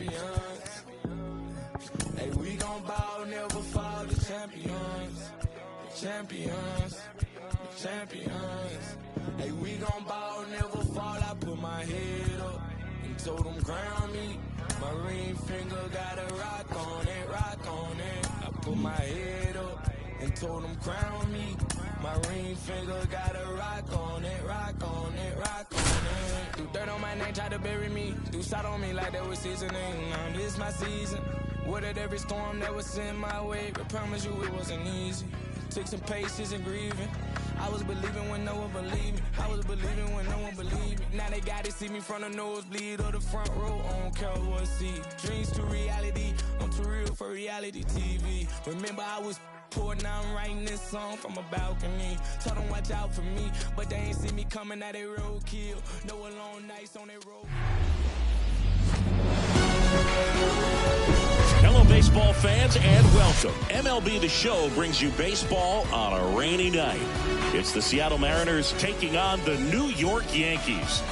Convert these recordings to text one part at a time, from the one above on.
champions. Hey, we gon' ball, never fall, the champions. The champions. The champions. Hey, we gon' ball, never fall. I put my head up and told them crown me. My ring finger got a rock on it, rock on it. I put my head up and told them crown me. My ring finger got a rock on it, rock on it, rock on it. Do dirt on my name, try to bury me. Do shot on me like that was seasoning. Now this my season. Weathered every storm that was in my way, but promise you it wasn't easy. Took some patience and grieving. I was believing when no one believed me. I was believing when no one believed me. Now they gotta see me from the nosebleed or the front row. I don't care what see. Dreams to reality. I'm too real for reality TV. Remember I was poor, now I'm writing this song from a balcony. Told them watch out for me, but they ain't see me coming at a roadkill. No alone nights on that road. Hello, baseball fans, and welcome. MLB The Show brings you baseball on a rainy night. It's the Seattle Mariners taking on the New York Yankees.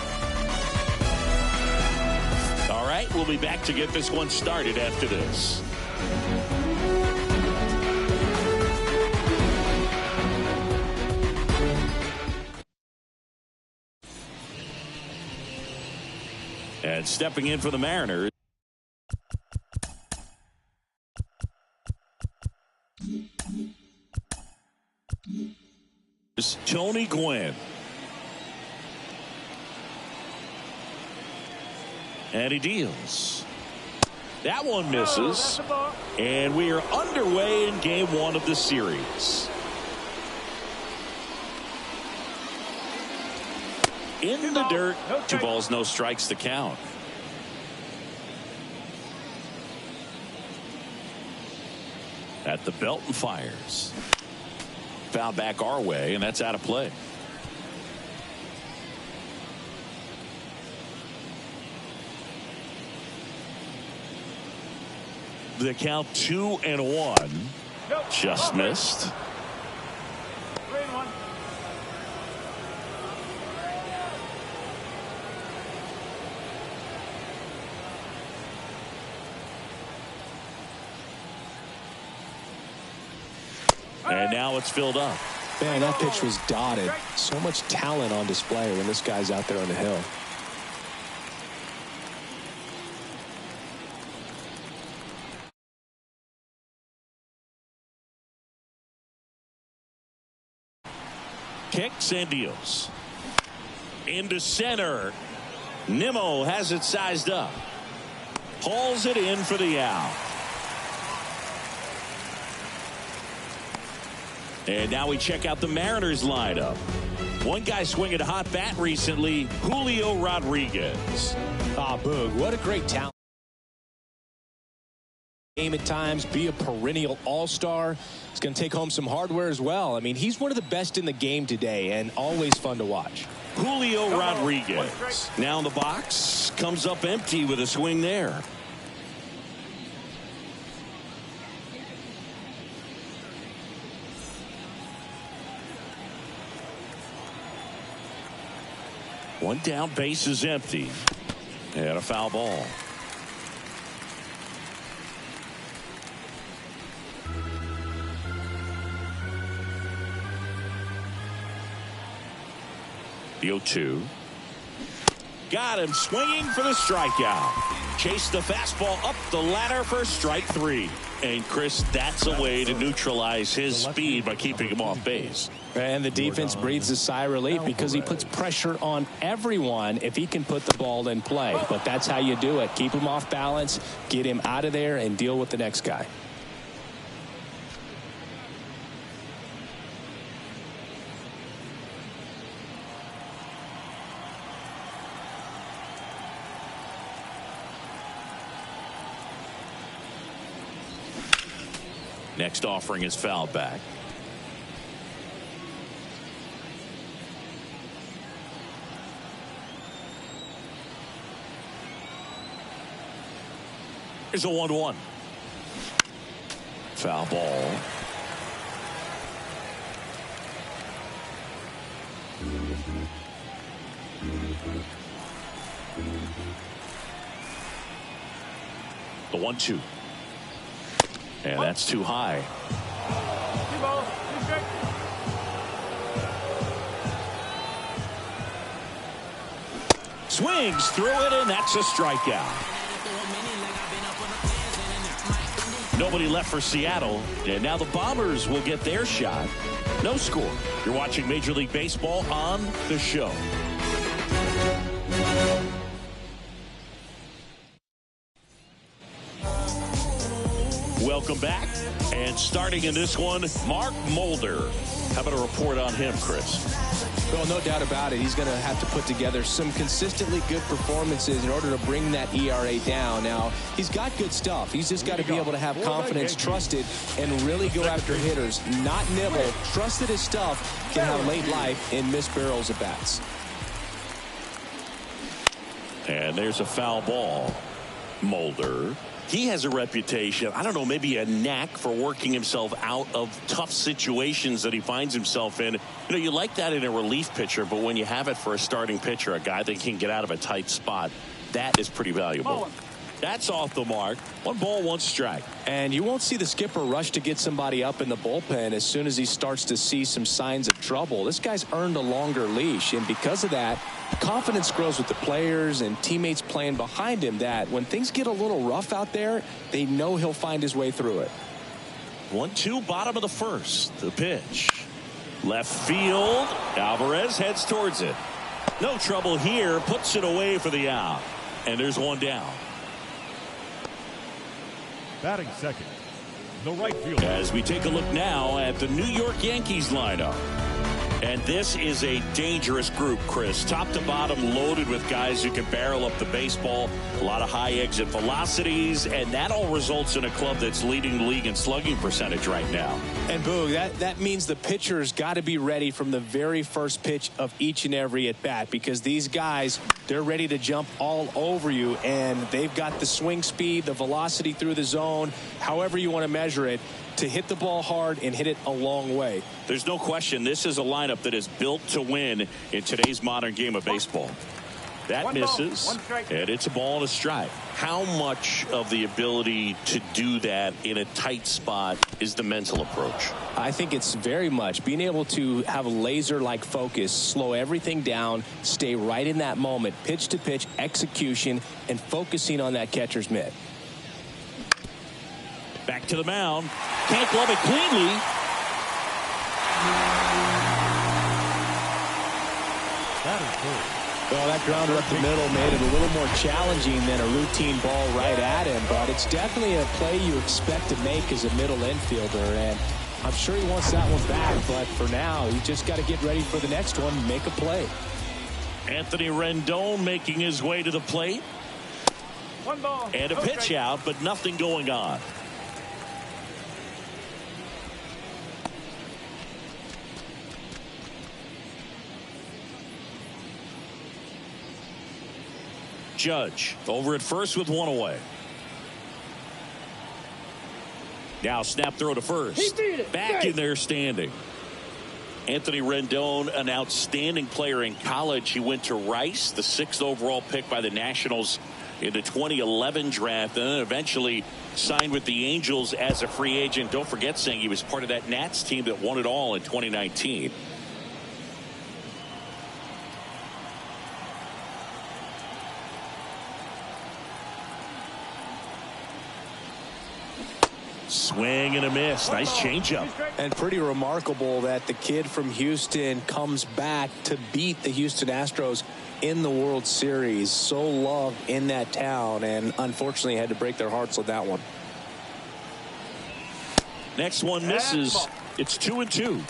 All right, we'll be back to get this one started after this. And stepping in for the Mariners, Tony Gwynn. And he deals. That one misses. And we are underway in game one of the series. In the dirt, 2 balls, no strikes to count. At the belt and fires. Foul back our way, and that's out of play. The count 2-1. Just missed. And now it's filled up. Man, that pitch was dotted. So much talent on display when this guy's out there on the hill. Kicks and deals. Into center. Nimmo has it sized up. Hauls it in for the out. And now we check out the Mariners lineup. One guy swinging a hot bat recently, Julio Rodriguez. Ah, Boog, what a great talent. Game at times, be a perennial all-star. He's going to take home some hardware as well. I mean, he's one of the best in the game today and always fun to watch. Julio Rodriguez. Now in the box, comes up empty with a swing there. One down, base is empty. And a foul ball. The 0-2. Got him swinging for the strikeout. Chased the fastball up the ladder for strike 3. And Chris, that's a way to neutralize his speed by keeping him off base. And the defense breathes a sigh of relief because he puts pressure on everyone if he can put the ball in play. But that's how you do it. Keep him off balance, get him out of there, and deal with the next guy. Next offering is fouled back. Here's a 1-1. Foul ball. The 1-2. And that's too high. Swings through it, and that's a strikeout. Nobody left for Seattle, and now the Bombers will get their shot. No score. You're watching Major League Baseball on The Show. Welcome back. And starting in this one, Mark Mulder. How about a report on him, Chris? Well, no doubt about it. He's going to have to put together some consistently good performances in order to bring that ERA down. Now, he's got good stuff. He's just got to be able to have confidence, trust it, and really go after hitters, not nibble. Trust that his stuff can have late life and miss barrels of bats. And there's a foul ball. Mulder. He has a reputation, I don't know, maybe a knack for working himself out of tough situations that he finds himself in. You know, you like that in a relief pitcher, but when you have it for a starting pitcher, a guy that can get out of a tight spot, that is pretty valuable. That's off the mark. 1 ball, 1 strike. And you won't see the skipper rush to get somebody up in the bullpen as soon as he starts to see some signs of trouble. This guy's earned a longer leash, and because of that, confidence grows with the players and teammates playing behind him, that when things get a little rough out there, they know he'll find his way through it. 1-2, bottom of the first. The pitch. Left field. Alvarez heads towards it. No trouble here. Puts it away for the out. And there's one down. Batting second, the right fielder. As we take a look now at the New York Yankees lineup. And this is a dangerous group, Chris. Top to bottom, loaded with guys who can barrel up the baseball. A lot of high exit velocities, and that all results in a club that's leading the league in slugging percentage right now. And Boog, that means the pitcher's got to be ready from the very first pitch of each and every at bat, because these guys, they're ready to jump all over you, and they've got the swing speed, the velocity through the zone, however you want to measure it, to hit the ball hard and hit it a long way. There's no question this is a lineup that is built to win in today's modern game of baseball. That misses, and it's a ball and a strike. How much of the ability to do that in a tight spot is the mental approach? I think it's very much being able to have a laser-like focus, slow everything down, stay right in that moment, pitch to pitch execution, and focusing on that catcher's mitt. Back to the mound. Can't glove it cleanly. That is good. Well, that grounder up the middle made it a little more challenging than a routine ball right at him, but it's definitely a play you expect to make as a middle infielder, and I'm sure he wants that one back, but for now, you just got to get ready for the next one, make a play. Anthony Rendon making his way to the plate. 1 ball. And a pitch out, but nothing going on. Judge over at first with 1 away. Now snap throw to first. Back in there standing. Anthony Rendon, an outstanding player in college. He went to Rice, the 6th overall pick by the Nationals in the 2011 draft, and then eventually signed with the Angels as a free agent. Don't forget, saying he was part of that Nats team that won it all in 2019. Swing and a miss. Nice changeup. And pretty remarkable that the kid from Houston comes back to beat the Houston Astros in the World Series. So loved in that town, and unfortunately had to break their hearts on that one. Next one misses. It's 2-2.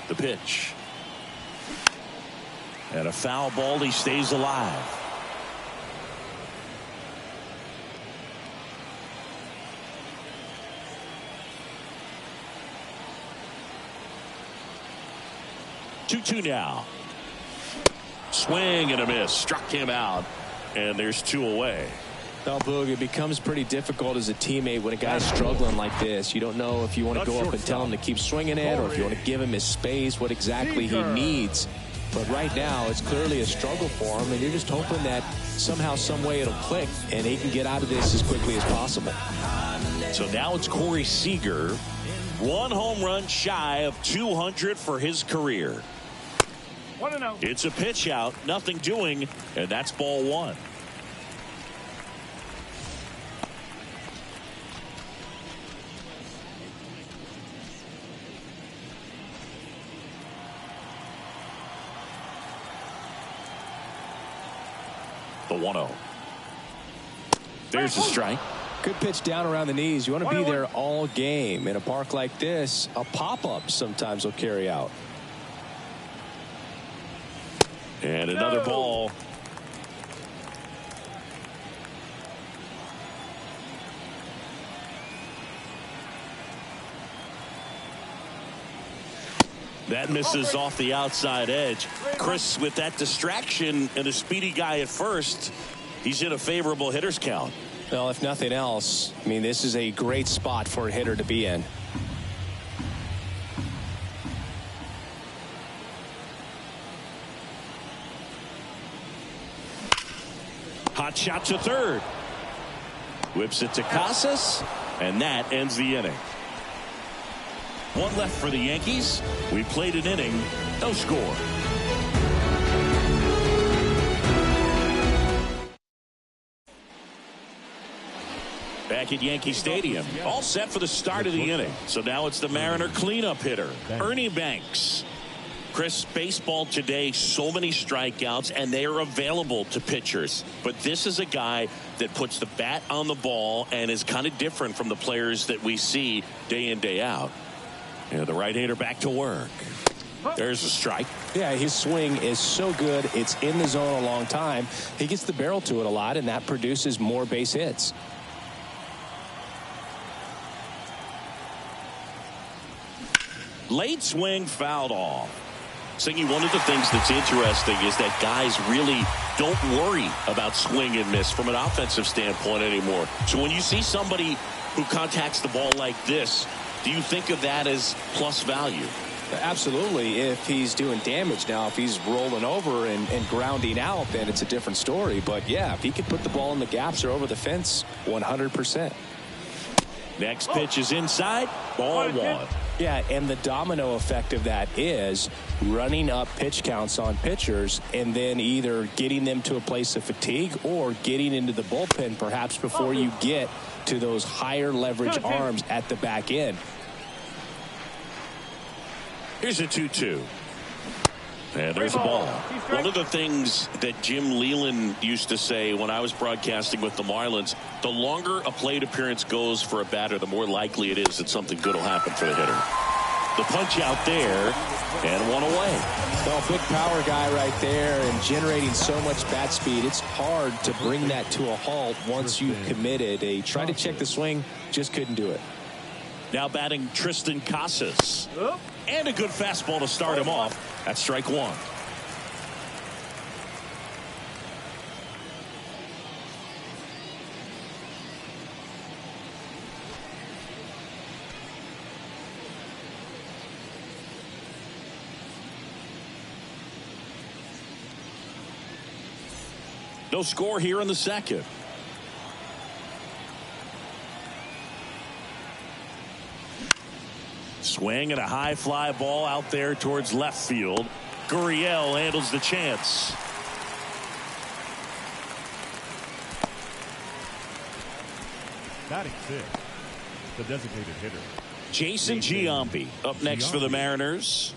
The pitch. And a foul ball. He stays alive. Two now. Swing and a miss. Struck him out. And there's 2 away. Well, Boog, it becomes pretty difficult as a teammate when a guy's struggling like this. You don't know if you want to go up and tell him to keep swinging it or if you want to give him his space, what exactly he needs. But right now, it's clearly a struggle for him, and you're just hoping that somehow, some way it'll click, and he can get out of this as quickly as possible. So now it's Corey Seager. 1 home run shy of 200 for his career. 1-0. It's a pitch out, nothing doing, and that's ball 1. The 1-0. There's the strike. Good pitch down around the knees. You want to be there all game. In a park like this, a pop-up sometimes will carry out. And another ball. That misses off the outside edge. Chris, with that distraction and a speedy guy at first, he's in a favorable hitter's count. Well, if nothing else, I mean, this is a great spot for a hitter to be in. Hot shot to third. Whips it to Casas, and that ends the inning. 1 left for the Yankees. We played an inning, no score. Back at Yankee Stadium, all set for the start of the inning. So now it's the Mariner cleanup hitter, Ernie Banks. Chris, baseball today, so many strikeouts, and they are available to pitchers. But this is a guy that puts the bat on the ball and is kind of different from the players that we see day in, day out. And the right-hander back to work. There's a strike. Yeah, his swing is so good. It's in the zone a long time. He gets the barrel to it a lot, and that produces more base hits. Late swing fouled off. Singy, one of the things that's interesting is that guys really don't worry about swing and miss from an offensive standpoint anymore. So when you see somebody who contacts the ball like this, do you think of that as plus value? Absolutely, if he's doing damage. Now, if he's rolling over and grounding out, then it's a different story. But, yeah, if he can put the ball in the gaps or over the fence, 100%. Next pitch is inside, ball 1. Yeah, and the domino effect of that is running up pitch counts on pitchers and then either getting them to a place of fatigue or getting into the bullpen perhaps before you get to those higher leverage arms at the back end. Here's a 2-2. And there's a ball. One of the things that Jim Leland used to say when I was broadcasting with the Marlins, the longer a plate appearance goes for a batter, the more likely it is that something good will happen for the hitter. The punch out there, and 1 away. Well, big power guy right there and generating so much bat speed. It's hard to bring that to a halt once you've committed. He tried to check the swing, just couldn't do it. Now batting Tristan Casas. And a good fastball to start him off. That's strike 1. No score here in the second. Swing and a high fly ball out there towards left field. Gurriel handles the chance. Batting 6, the designated hitter, Jason Giambi up next for the Mariners.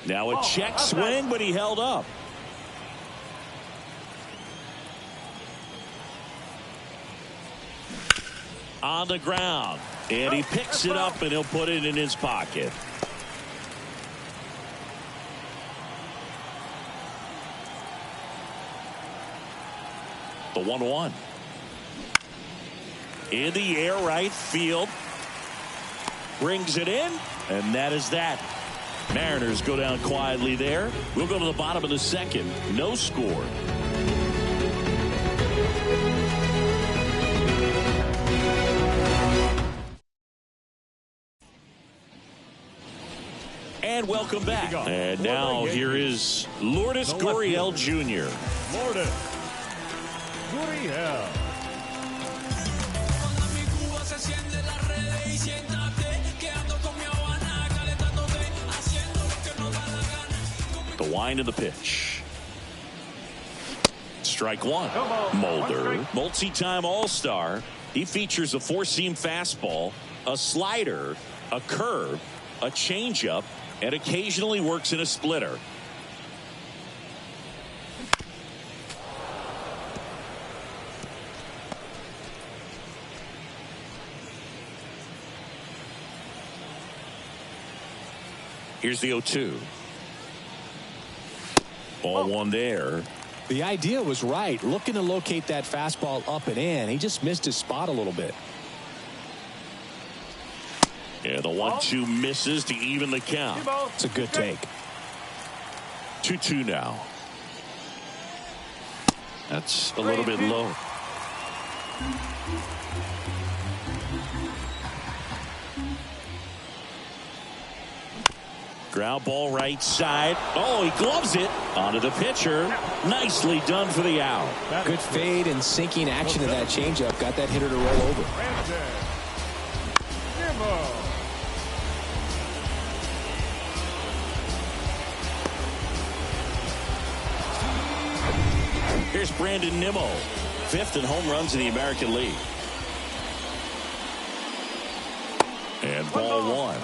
Now a check swing, but he held up. On the ground, and he picks it up and he'll put it in his pocket. The 1-1. In the air, right field. brings it in, and that is that. Mariners go down quietly there. We'll go to the bottom of the second. No score. And welcome back. And now here is Lourdes Gurriel Jr. Lourdes Gurriel. The wind of the pitch. Strike one. Mulder, multi-time All-Star. He features a four-seam fastball, a slider, a curve, a changeup, and occasionally works in a splitter. Here's the 0-2. Ball one there. The idea was right. Looking to locate that fastball up and in. He just missed his spot a little bit. Yeah, the 1-2 misses to even the count. It's a good take. 2-2 now. That's a little bit low. Ground ball right side. Oh, he gloves it onto the pitcher. Nicely done for the out. Good fade and sinking action of that changeup. Got that hitter to roll over. Here's Brandon Nimmo, 5th in home runs in the American League. And ball one.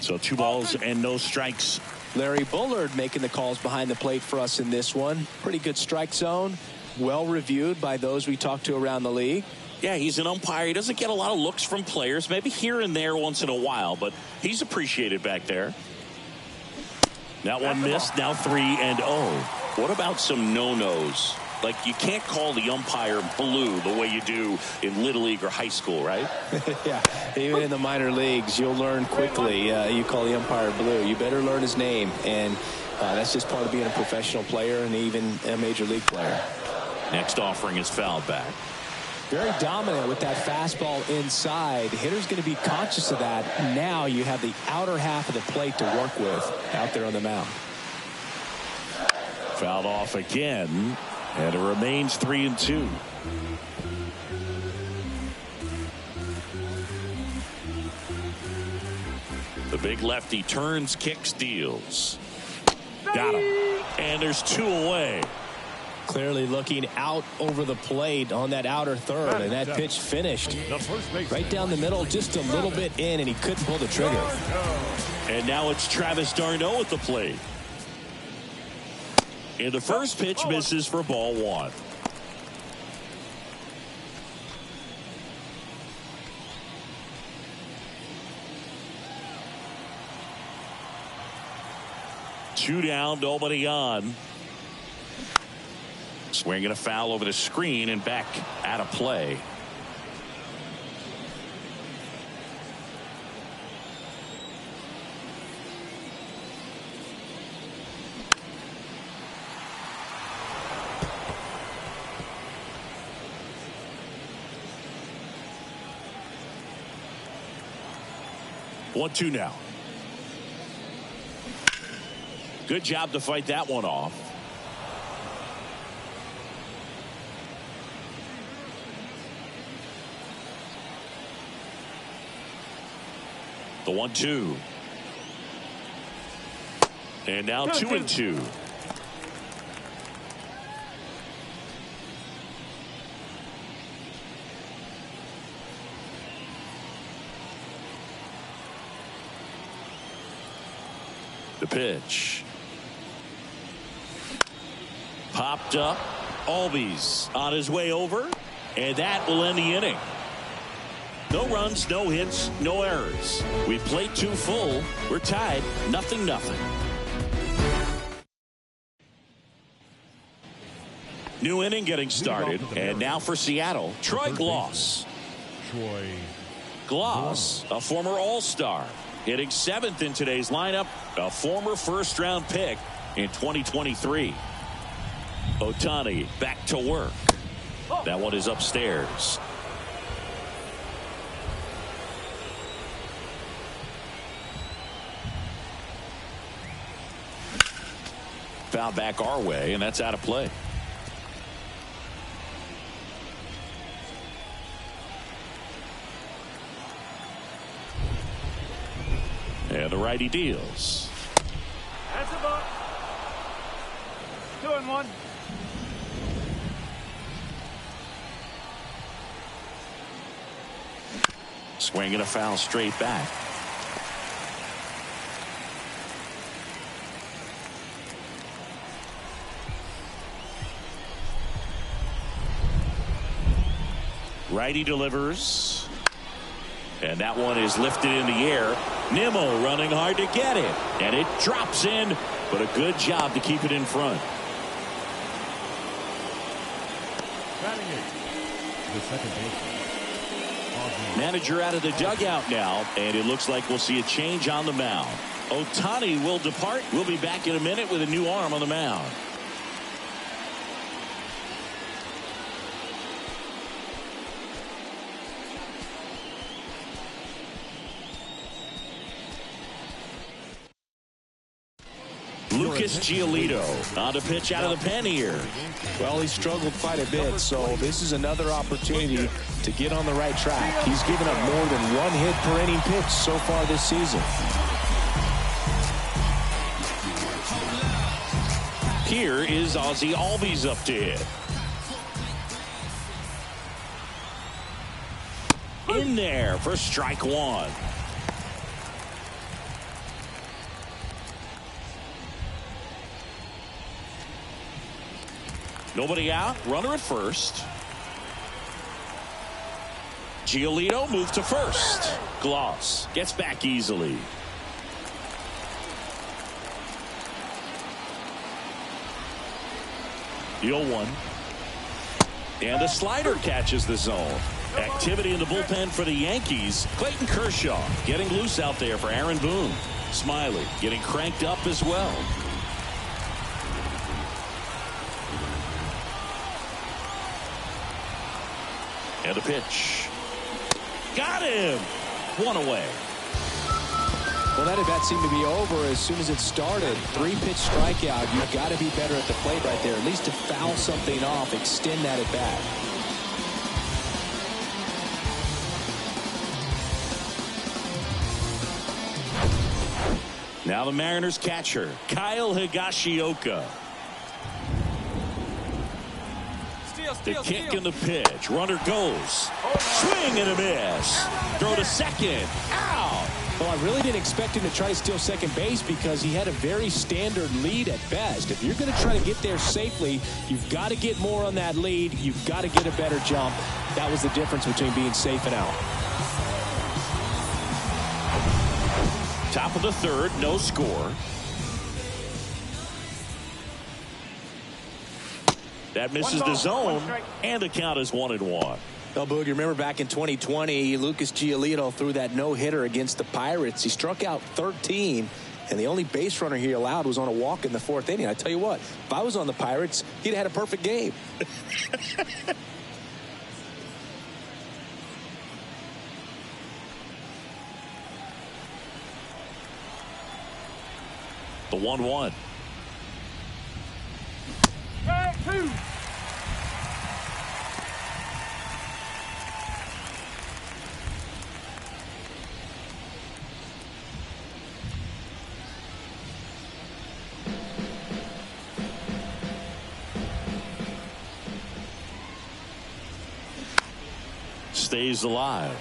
So 2 balls and no strikes. Larry Bullard making the calls behind the plate for us in this one. Pretty good strike zone. Well reviewed by those we talked to around the league. Yeah, he's an umpire. He doesn't get a lot of looks from players, maybe here and there once in a while, but he's appreciated back there. That one missed. Now 3-0. What about some no-nos? Like, you can't call the umpire blue the way you do in Little League or high school, right? Yeah, even in the minor leagues, you'll learn quickly. You call the umpire blue. You better learn his name, and that's just part of being a professional player and even a major league player. Next offering is fouled back. Very dominant with that fastball inside. The hitter's going to be conscious of that. Now you have the outer half of the plate to work with out there on the mound. Fouled off again. And it remains 3-2. The big lefty turns, kicks, deals. Got him. And there's 2 away. Clearly looking out over the plate on that outer third, and that pitch finished right down the middle, just a little bit in, and he couldn't pull the trigger. And now it's Travis d'Arnaud at the plate. And the first pitch misses for ball one. Two down, nobody on. Swinging a foul over the screen and back out of play. One, two now. Good job to fight that one off. The 1-2. And now 2-2. The pitch. Popped up. Albies on his way over. And that will end the inning. No runs, no hits, no errors. We played 2 full. We're tied 0-0. New inning getting started. And now for Seattle, Troy Glaus. Glaus, a former All-Star, hitting 7th in today's lineup, a former first-round pick in 2023. Ohtani back to work. That one is upstairs. Foul back our way, and that's out of play. And the righty deals. That's a ball. 2-1. Swinging a foul straight back. Righty delivers. And that one is lifted in the air. Nimmo running hard to get it. And it drops in, but a good job to keep it in front. The second baseman. Manager out of the dugout now, and it looks like we'll see a change on the mound. Ohtani will depart. We'll be back in a minute with a new arm on the mound. Lucas Giolito on to pitch out of the pen here. Well, he struggled quite a bit, so this is another opportunity to get on the right track. He's given up more than 1 hit per inning pitch so far this season. Here is Ozzie Albies up to hit. In there for strike 1. Nobody out. Runner at first. Giolito moved to first. Glaus gets back easily. The 0-1. And the slider catches the zone. Activity in the bullpen for the Yankees. Clayton Kershaw getting loose out there for Aaron Boone. Smiley getting cranked up as well. And a pitch. Got him. 1 away. Well, that at bat seemed to be over as soon as it started. 3-pitch strikeout. You've got to be better at the plate right there. At least to foul something off, extend that at bat. Now the Mariners catcher, Kyle Higashioka. The kick and the pitch. Runner goes. Swing and a miss. Throw to second. Out. Well, I really didn't expect him to try to steal second base because he had a very standard lead at best. If you're going to try to get there safely, you've got to get more on that lead. You've got to get a better jump. That was the difference between being safe and out. Top of the 3rd, no score. That misses the zone, and the count is 1-1. Well, Boog, you remember back in 2020, Lucas Giolito threw that no-hitter against the Pirates. He struck out 13, and the only base runner he allowed was on a walk in the 4th inning. I tell you what, if I was on the Pirates, he'd have had a perfect game. The 1-1. Stays alive.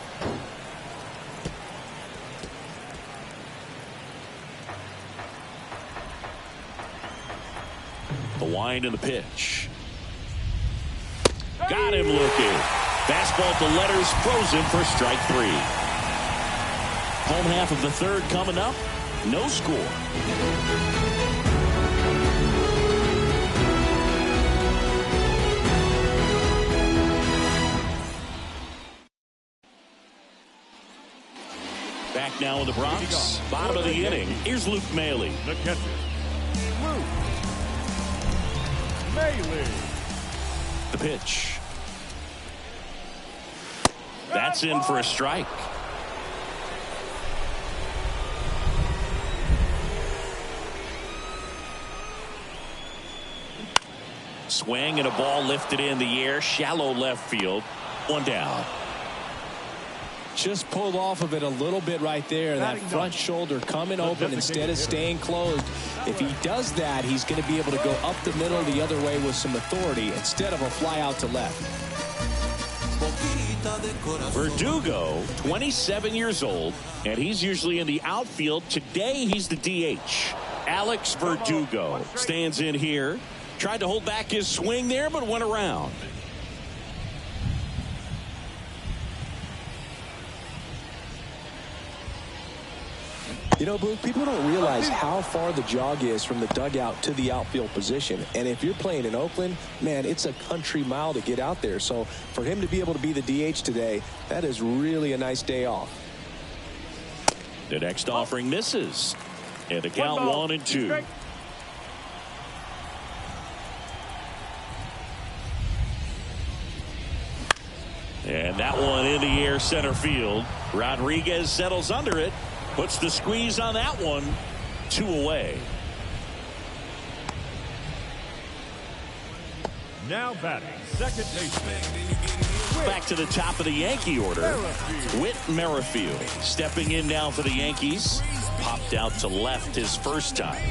The wind and the pitch. Got him looking. Fastball at the letters, frozen for strike 3. Home half of the third coming up. No score. Back now in the Bronx. Bottom of the inning. Here's Luke Maile. The catcher, Luke Maile. The pitch. That's in for a strike. Swing and a ball lifted in the air. Shallow left field. One down. Just pulled off of it a little bit right there. That front shoulder coming open instead of staying closed. If he does that, he's going to be able to go up the middle the other way with some authority instead of a fly out to left. Verdugo, 27 years old, and he's usually in the outfield. Today, he's the DH. Alex Verdugo stands in here. Tried to hold back his swing there, but went around. You know, Blue, people don't realize how far the jog is from the dugout to the outfield position. And if you're playing in Oakland, man, it's a country mile to get out there. So for him to be able to be the DH today, that is really a nice day off. The next offering misses. And the count 1-2. And that one in the air center field. Rodriguez settles under it. Puts the squeeze on that one. 2 away. Now batting, second baseman. Back to the top of the Yankee order. Whit Merrifield stepping in now for the Yankees. Popped out to left his first time.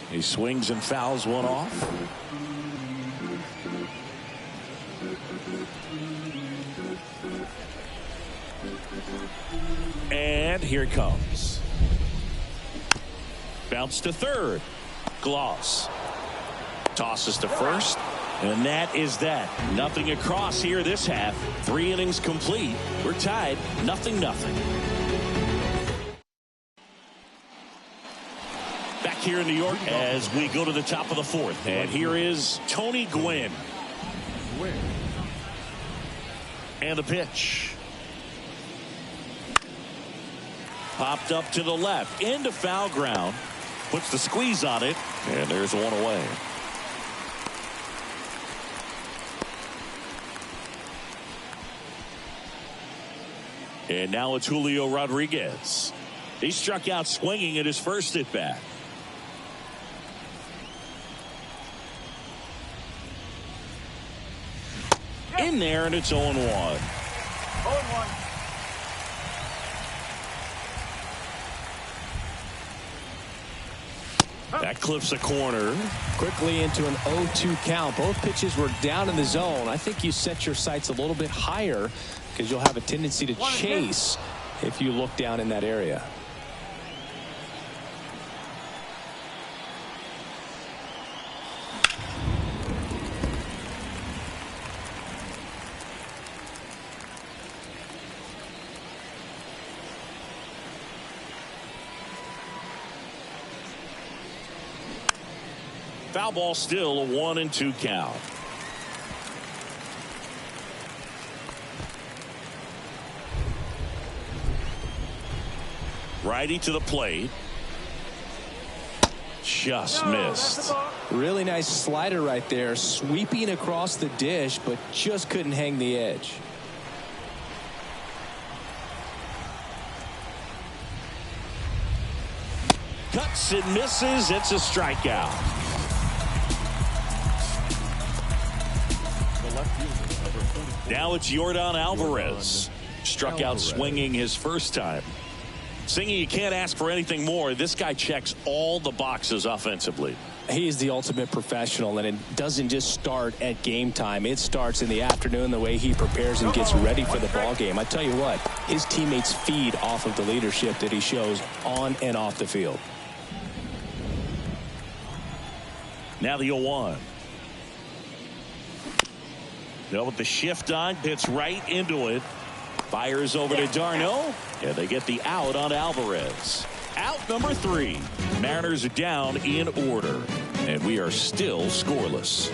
He swings and fouls one off. And here it comes. Bounce to third. Gloss. Tosses to first. And that is that. Nothing across here this half. 3 innings complete. We're tied. 0-0. Back here in New York as we go to the top of the fourth. And here is Tony Gwynn. And the pitch. Popped up to the left. Into foul ground. Puts the squeeze on it. And there's one away. And now it's Julio Rodriguez. He struck out swinging at his first at bat. In there, and it's 0-1. 0-1. That clips a corner. Quickly into an 0-2 count. Both pitches were down in the zone. I think you set your sights a little bit higher because you'll have a tendency to chase if you look down in that area. Foul ball, still a 1-2 count. Righty to the plate. Just missed. Really nice slider right there, sweeping across the dish, but just couldn't hang the edge. Cuts and misses. It's a strikeout. Now it's Yordan Alvarez. Struck out swinging his first time. Singy, you can't ask for anything more. This guy checks all the boxes offensively. He is the ultimate professional, and it doesn't just start at game time. It starts in the afternoon, the way he prepares and gets ready for the ball game. I tell you what, his teammates feed off of the leadership that he shows on and off the field. Now the 0-1. Now with the shift on, hits right into it. Fires over to d'Arnaud. Yeah, they get the out on Alvarez. Out number 3. Mariners are down in order. And we are still scoreless.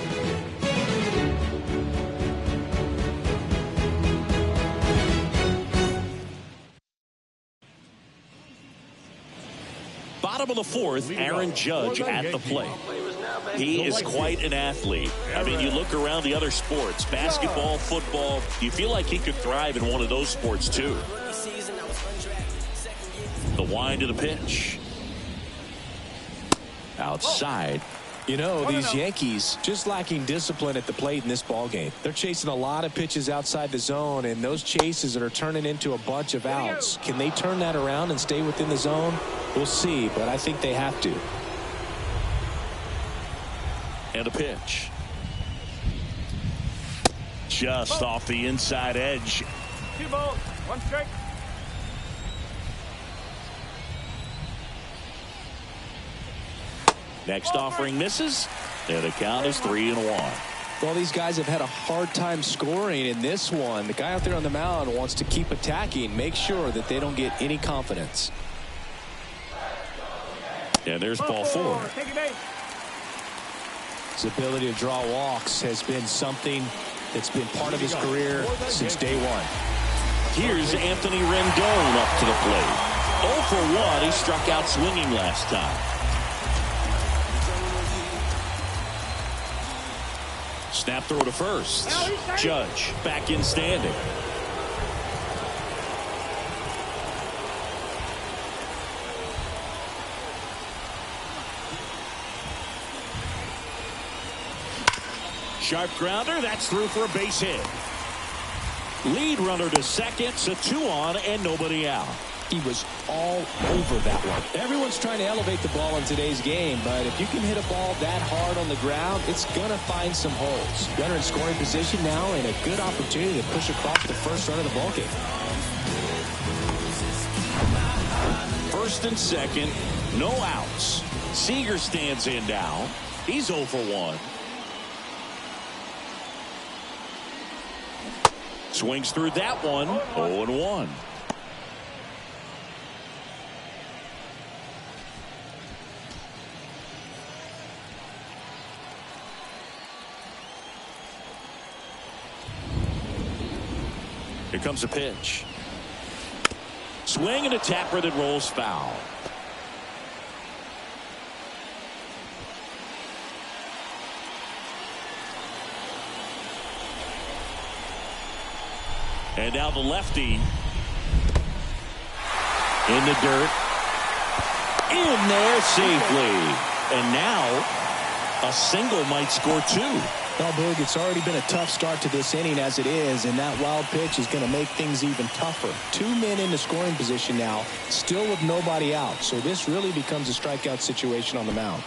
Bottom of the 4th, Aaron Judge at the plate. He is quite an athlete. I mean, you look around the other sports, basketball, football, you feel like he could thrive in one of those sports too. The wind of the pitch. Outside. You know, these Yankees just lacking discipline at the plate in this ballgame. They're chasing a lot of pitches outside the zone, and those chases that are turning into a bunch of outs. Can they turn that around and stay within the zone? We'll see, but I think they have to. And a pitch. Just off the inside edge. 2 balls, 1 strike. Next offering misses. And the count is 3-1. Well, these guys have had a hard time scoring in this one. The guy out there on the mound wants to keep attacking, make sure that they don't get any confidence. And there's ball 4. His ability to draw walks has been something that's been part of his career since day one. Here's Anthony Rendon up to the plate. 0 for 1. He struck out swinging last time. Snap throw to first. Judge back in standing. Sharp grounder. That's through for a base hit. Lead runner to second. So 2 on and nobody out. He was all over that one. Everyone's trying to elevate the ball in today's game, but if you can hit a ball that hard on the ground, it's going to find some holes. Runner in scoring position now and a good opportunity to push across the first run of the ball game. First and second, no outs. Seager stands in now. He's 0 for 1. Swings through that one. 0-1. Here comes a pitch. Swing and a tapper that rolls foul. And now the lefty. In the dirt. In there safely. And now a single might score 2. Well, Boog, it's already been a tough start to this inning as it is, and that wild pitch is going to make things even tougher. 2 men in the scoring position now, still with nobody out, so this really becomes a strikeout situation on the mound.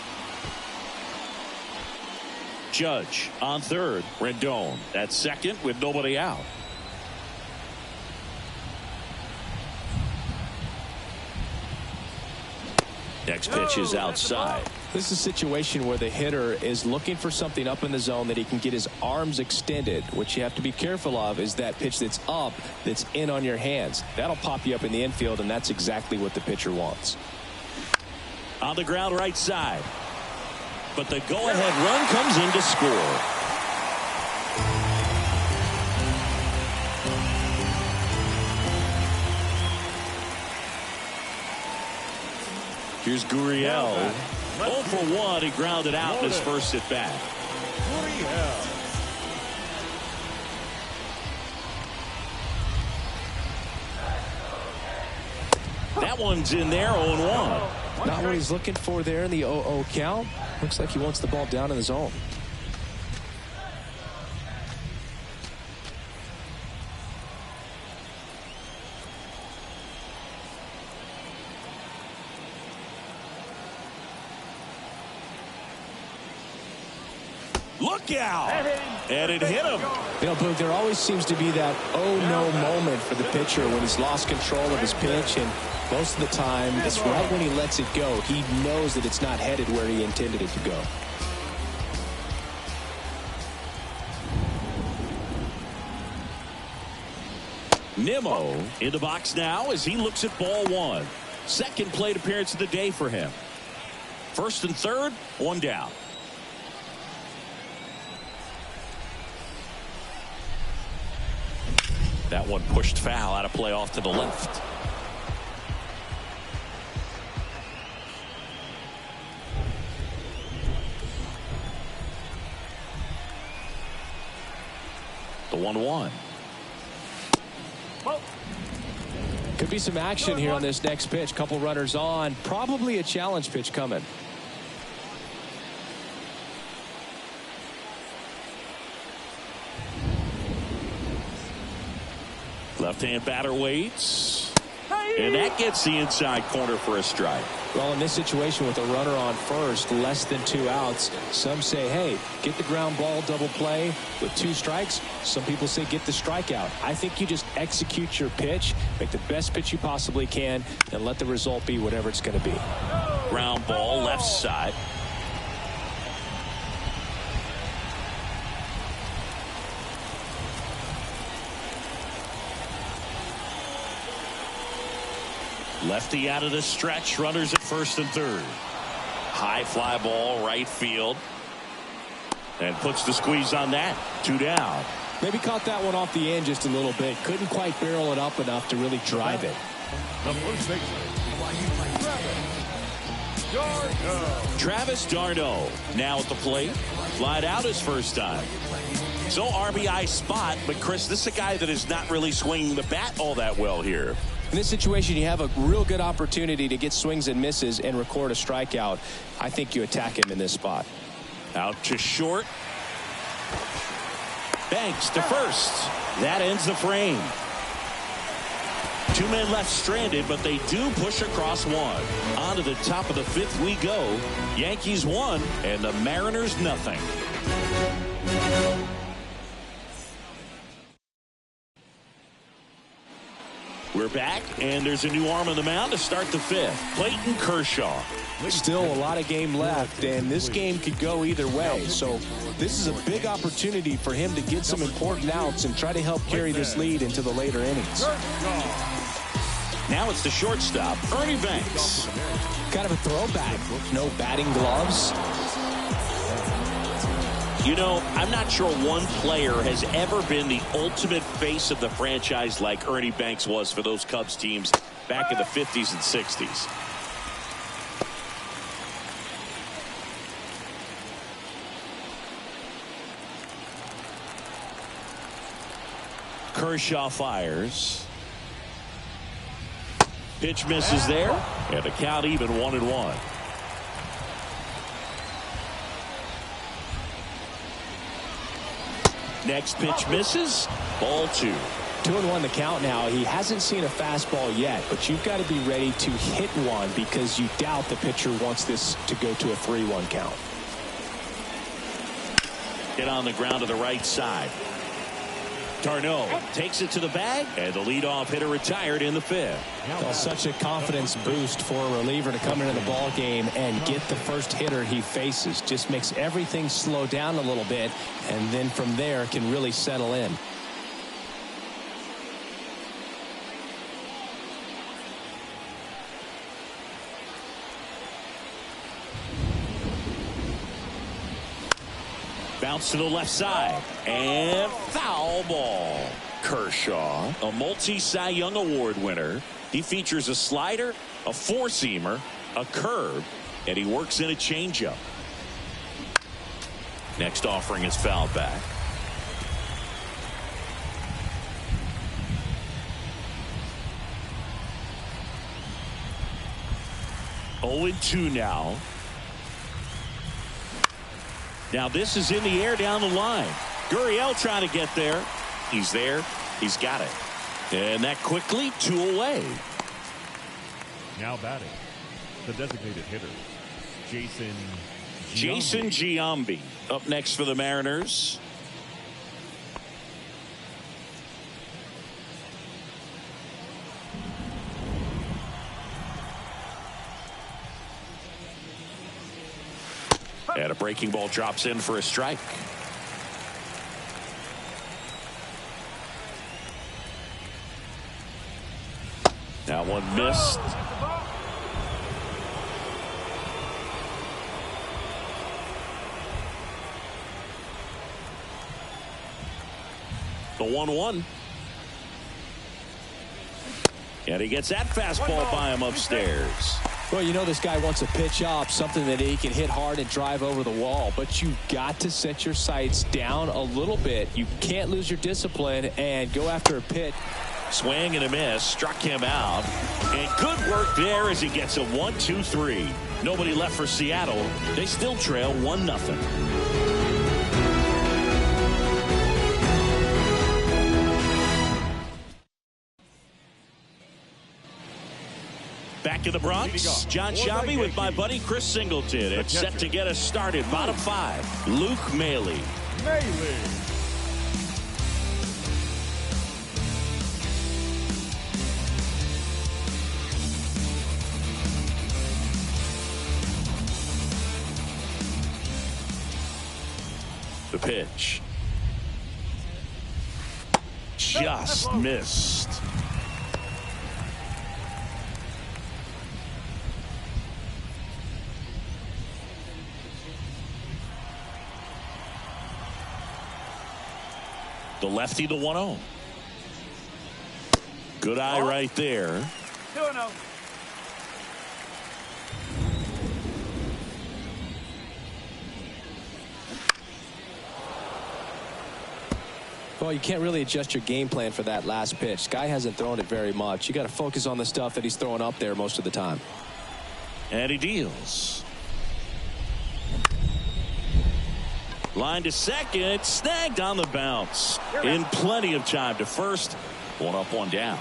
Judge on third. Rendon at second with nobody out. Next pitch is outside. This is a situation where the hitter is looking for something up in the zone that he can get his arms extended. What you have to be careful of is that pitch that's up, that's in on your hands. That'll pop you up in the infield, and that's exactly what the pitcher wants. On the ground right side. But the go-ahead run comes in to score. Here's Gurriel. 0 for 1. He grounded out in his first at bat. That one's in there. 0-1. Not what he's looking for there in the 0-0 count. Looks like he wants the ball down in the zone. Look out! And it hit him. You know, Boog, there always seems to be that oh-no moment for the pitcher when he's lost control of his pitch, and most of the time, it's right when he lets it go. He knows that it's not headed where he intended it to go. Nimmo in the box now as he looks at ball one. Second plate appearance of the day for him. First and third, one down. That one pushed foul out of play off to the left. The 1-1. Could be some action here on this next pitch. Couple runners on. Probably a challenge pitch coming. Left-hand batter waits. And that gets the inside corner for a strike. Well, in this situation with a runner on first, less than 2 outs, some say, hey, get the ground ball double play with 2 strikes. Some people say get the strikeout. I think you just execute your pitch, make the best pitch you possibly can, and let the result be whatever it's going to be. Ground ball left side. Lefty out of the stretch. Runners at first and third. High fly ball right field. And puts the squeeze on that. 2 down. Maybe caught that one off the end just a little bit. Couldn't quite barrel it up enough to really drive it. Travis d'Arnaud now at the plate. Flied out his first time. So RBI spot. But Chris, this is a guy that is not really swinging the bat all that well here. In this situation, you have a real good opportunity to get swings and misses and record a strikeout. I think you attack him in this spot. Out to short. Banks to first. That ends the frame. 2 men left stranded, but they do push across one. On to the top of the 5th we go. Yankees 1 and the Mariners nothing. We're back, and there's a new arm on the mound to start the 5th. Clayton Kershaw. Still a lot of game left, and this game could go either way. So this is a big opportunity for him to get some important outs and try to help carry this lead into the later innings. Now it's the shortstop, Ernie Banks. Kind of a throwback. No batting gloves. You know, I'm not sure one player has ever been the ultimate face of the franchise like Ernie Banks was for those Cubs teams back in the 50s and 60s. Kershaw fires. Pitch misses there, and the count even 1-1. Next pitch misses. Ball 2. 2-1 the count now. He hasn't seen a fastball yet, but you've got to be ready to hit one because you doubt the pitcher wants this to go to a 3-1 count. Hit on the ground to the right side. d'Arnaud takes it to the bag, and the leadoff hitter retired in the 5th. Well, such a confidence boost for a reliever to come into the ball game and get the first hitter he faces. Just makes everything slow down a little bit, and then from there can really settle in. Bounce to the left side, and foul ball. Kershaw, a multi-Cy Young Award winner. He features a slider, a four-seamer, a curve, and he works in a changeup. Next offering is fouled back. Oh, 0-2 now. Now this is in the air down the line. Gurriel trying to get there. He's there. He's got it. And that quickly 2 away. Now batting, the designated hitter, Jason Giambi up next for the Mariners. And a breaking ball drops in for a strike. That one missed. The 1-1. And he gets that fastball by him upstairs. Well, you know this guy wants a pitch up, something that he can hit hard and drive over the wall. But you've got to set your sights down a little bit. You can't lose your discipline and go after a pitch. Swing and a miss. Struck him out. And good work there as he gets a 1-2-3. Nobody left for Seattle. They still trail 1-0. Back in the Bronx, John Shelby with my buddy Chris Singleton. It's set to get us started. Bottom 5, Luke Maile. The pitch. Just missed. The lefty, the 1-0. Good eye right there. 2-0. Well, you can't really adjust your game plan for that last pitch. Guy hasn't thrown it very much. You got to focus on the stuff that he's throwing up there most of the time. And he deals. Line to second. It's snagged on the bounce. In plenty of time to first. 1 up, 1 down.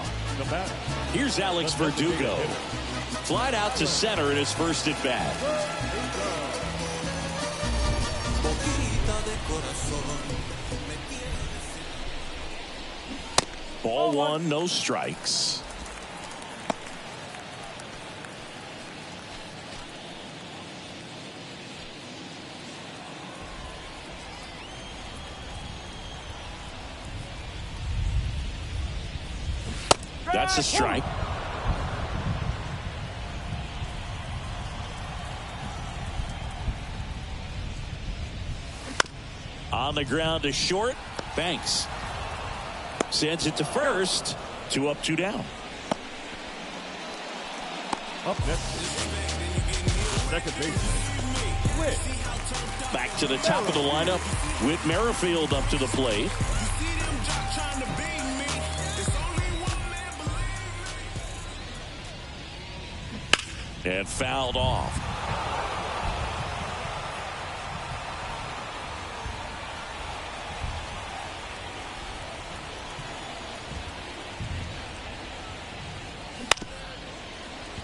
Here's Alex Verdugo. Flied out to center in his first at bat. Ball 1, no strikes. That's a strike. On the ground to short. Banks sends it to first. 2 up, 2 down. Up next, second baseman. Back to the top of the lineup with Merrifield up to the plate. And fouled off.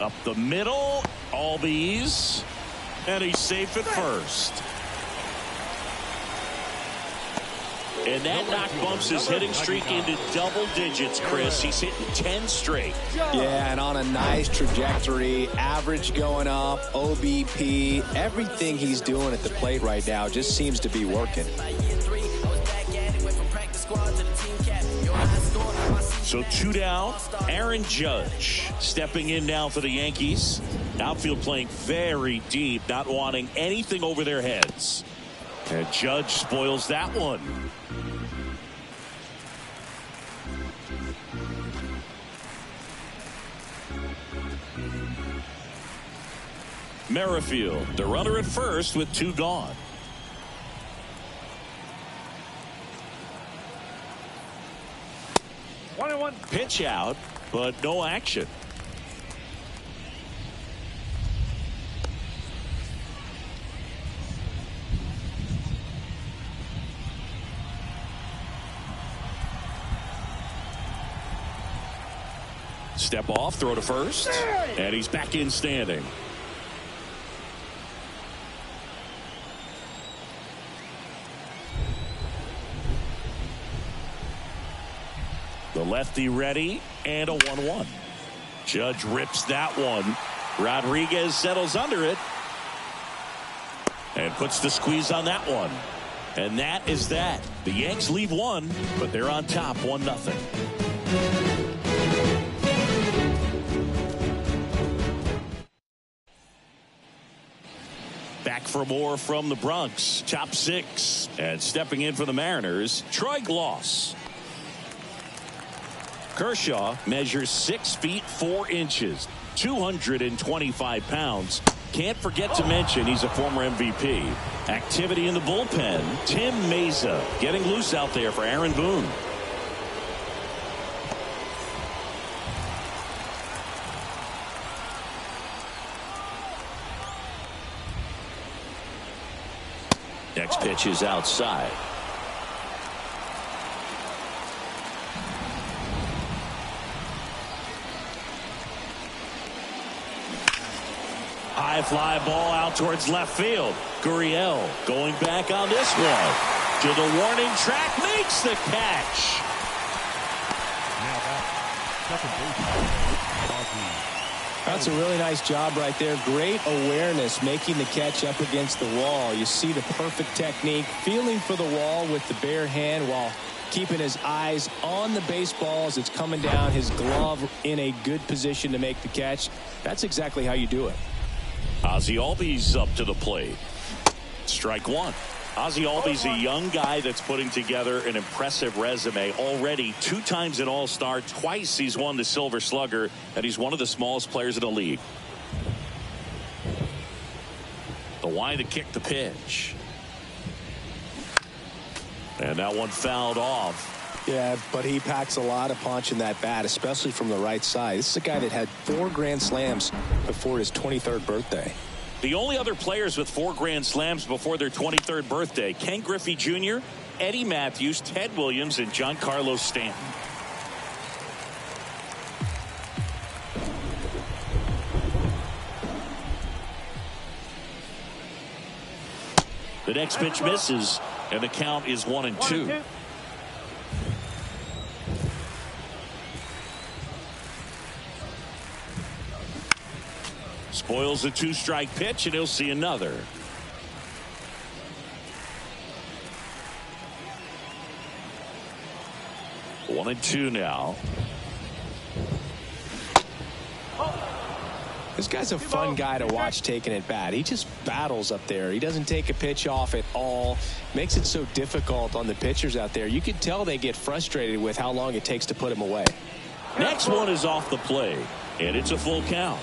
Up the middle, Albies, and he's safe at first. And that knock bumps his hitting streak into double digits, Chris. He's hitting 10 straight. Yeah, and on a nice trajectory. Average going up, OBP. Everything he's doing at the plate right now just seems to be working. So 2 down. Aaron Judge stepping in now for the Yankees. Outfield playing very deep, not wanting anything over their heads. And Judge spoils that one. Merrifield, the runner at first with 2 gone. Pitch out, but no action. Step off, throw to first, and he's back in standing. The lefty ready, and a 1-1. Judge rips that one. Rodriguez settles under it and puts the squeeze on that one. And that is that. The Yanks leave 1, but they're on top 1-0. for more from the Bronx. Top 6. And stepping in for the Mariners, Troy Gloss. Kershaw measures 6 feet 4 inches, 225 pounds. Can't forget to mention he's a former MVP. Activity in the bullpen. Tim Meza getting loose out there for Aaron Boone. Next pitch is outside. High fly ball out towards left field. Gurriel going back on this one. To the warning track, makes the catch. Now that second base. That's a really nice job right there. Great awareness, making the catch up against the wall. You see the perfect technique, feeling for the wall with the bare hand while keeping his eyes on the baseball as it's coming down, his glove in a good position to make the catch. That's exactly how you do it. Ozzie Albies up to the plate. Strike one. Ozzie Albies, a young guy that's putting together an impressive resume already. 2 times an All-Star, twice he's won the Silver Slugger, and he's one of the smallest players in the league. The wind to kick the pitch. And that one fouled off. Yeah, but he packs a lot of punch in that bat, especially from the right side. This is a guy that had 4 Grand Slams before his 23rd birthday. The only other players with 4 Grand Slams before their 23rd birthday, Ken Griffey Jr., Eddie Matthews, Ted Williams, and Giancarlo Stanton. The next pitch misses, and the count is 1-2. Spoils a 2-strike pitch, and he'll see another. One and two now. This guy's a fun guy to watch taking at bat. He just battles up there. He doesn't take a pitch off at all. Makes it so difficult on the pitchers out there. You can tell they get frustrated with how long it takes to put him away. Next one is off the plate, and it's a full count.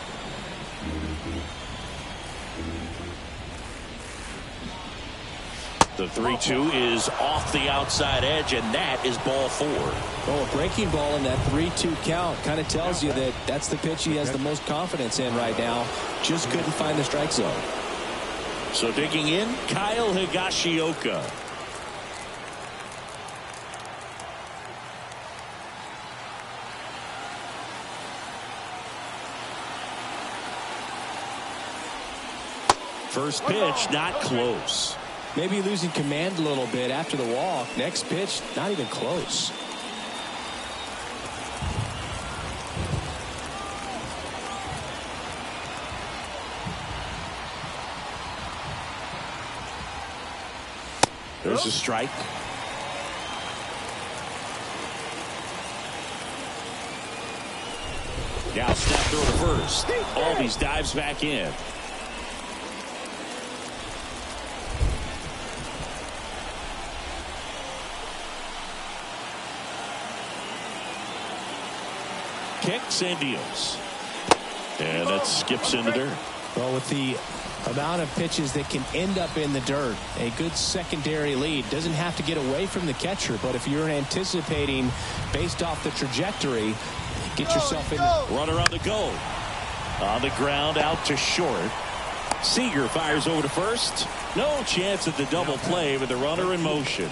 The 3-2 is off the outside edge, and that is ball 4. Oh, a breaking ball in that 3-2 count kind of tells you that that's the pitch he has the most confidence in right now. Just couldn't find the strike zone. So digging in, Kyle Higashioka. First pitch, not close. Maybe losing command a little bit after the walk. Next pitch, not even close. There's a strike. Now snap throw to first. Albies dives back in. Kicks and deals. And that skips in the dirt. Well, with the amount of pitches that can end up in the dirt, a good secondary lead. Doesn't have to get away from the catcher, but if you're anticipating based off the trajectory, get yourself in. Runner on the go. On the ground, out to short. Seager fires over to first. No chance at the double play with the runner in motion.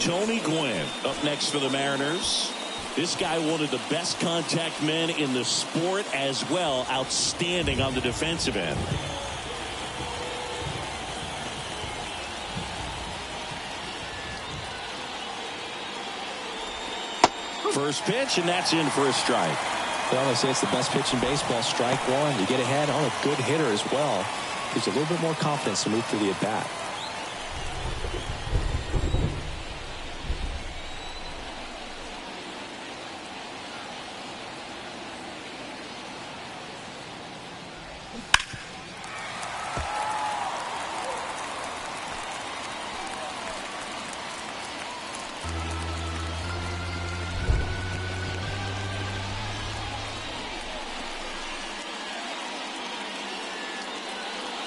Tony Gwynn up next for the Mariners. This guy, one of the best contact men in the sport as well. Outstanding on the defensive end. First pitch, and that's in for a strike. Well, they say it's the best pitch in baseball. Strike one. You get ahead on a good hitter as well. Gives you a little bit more confidence to move through the at-bat.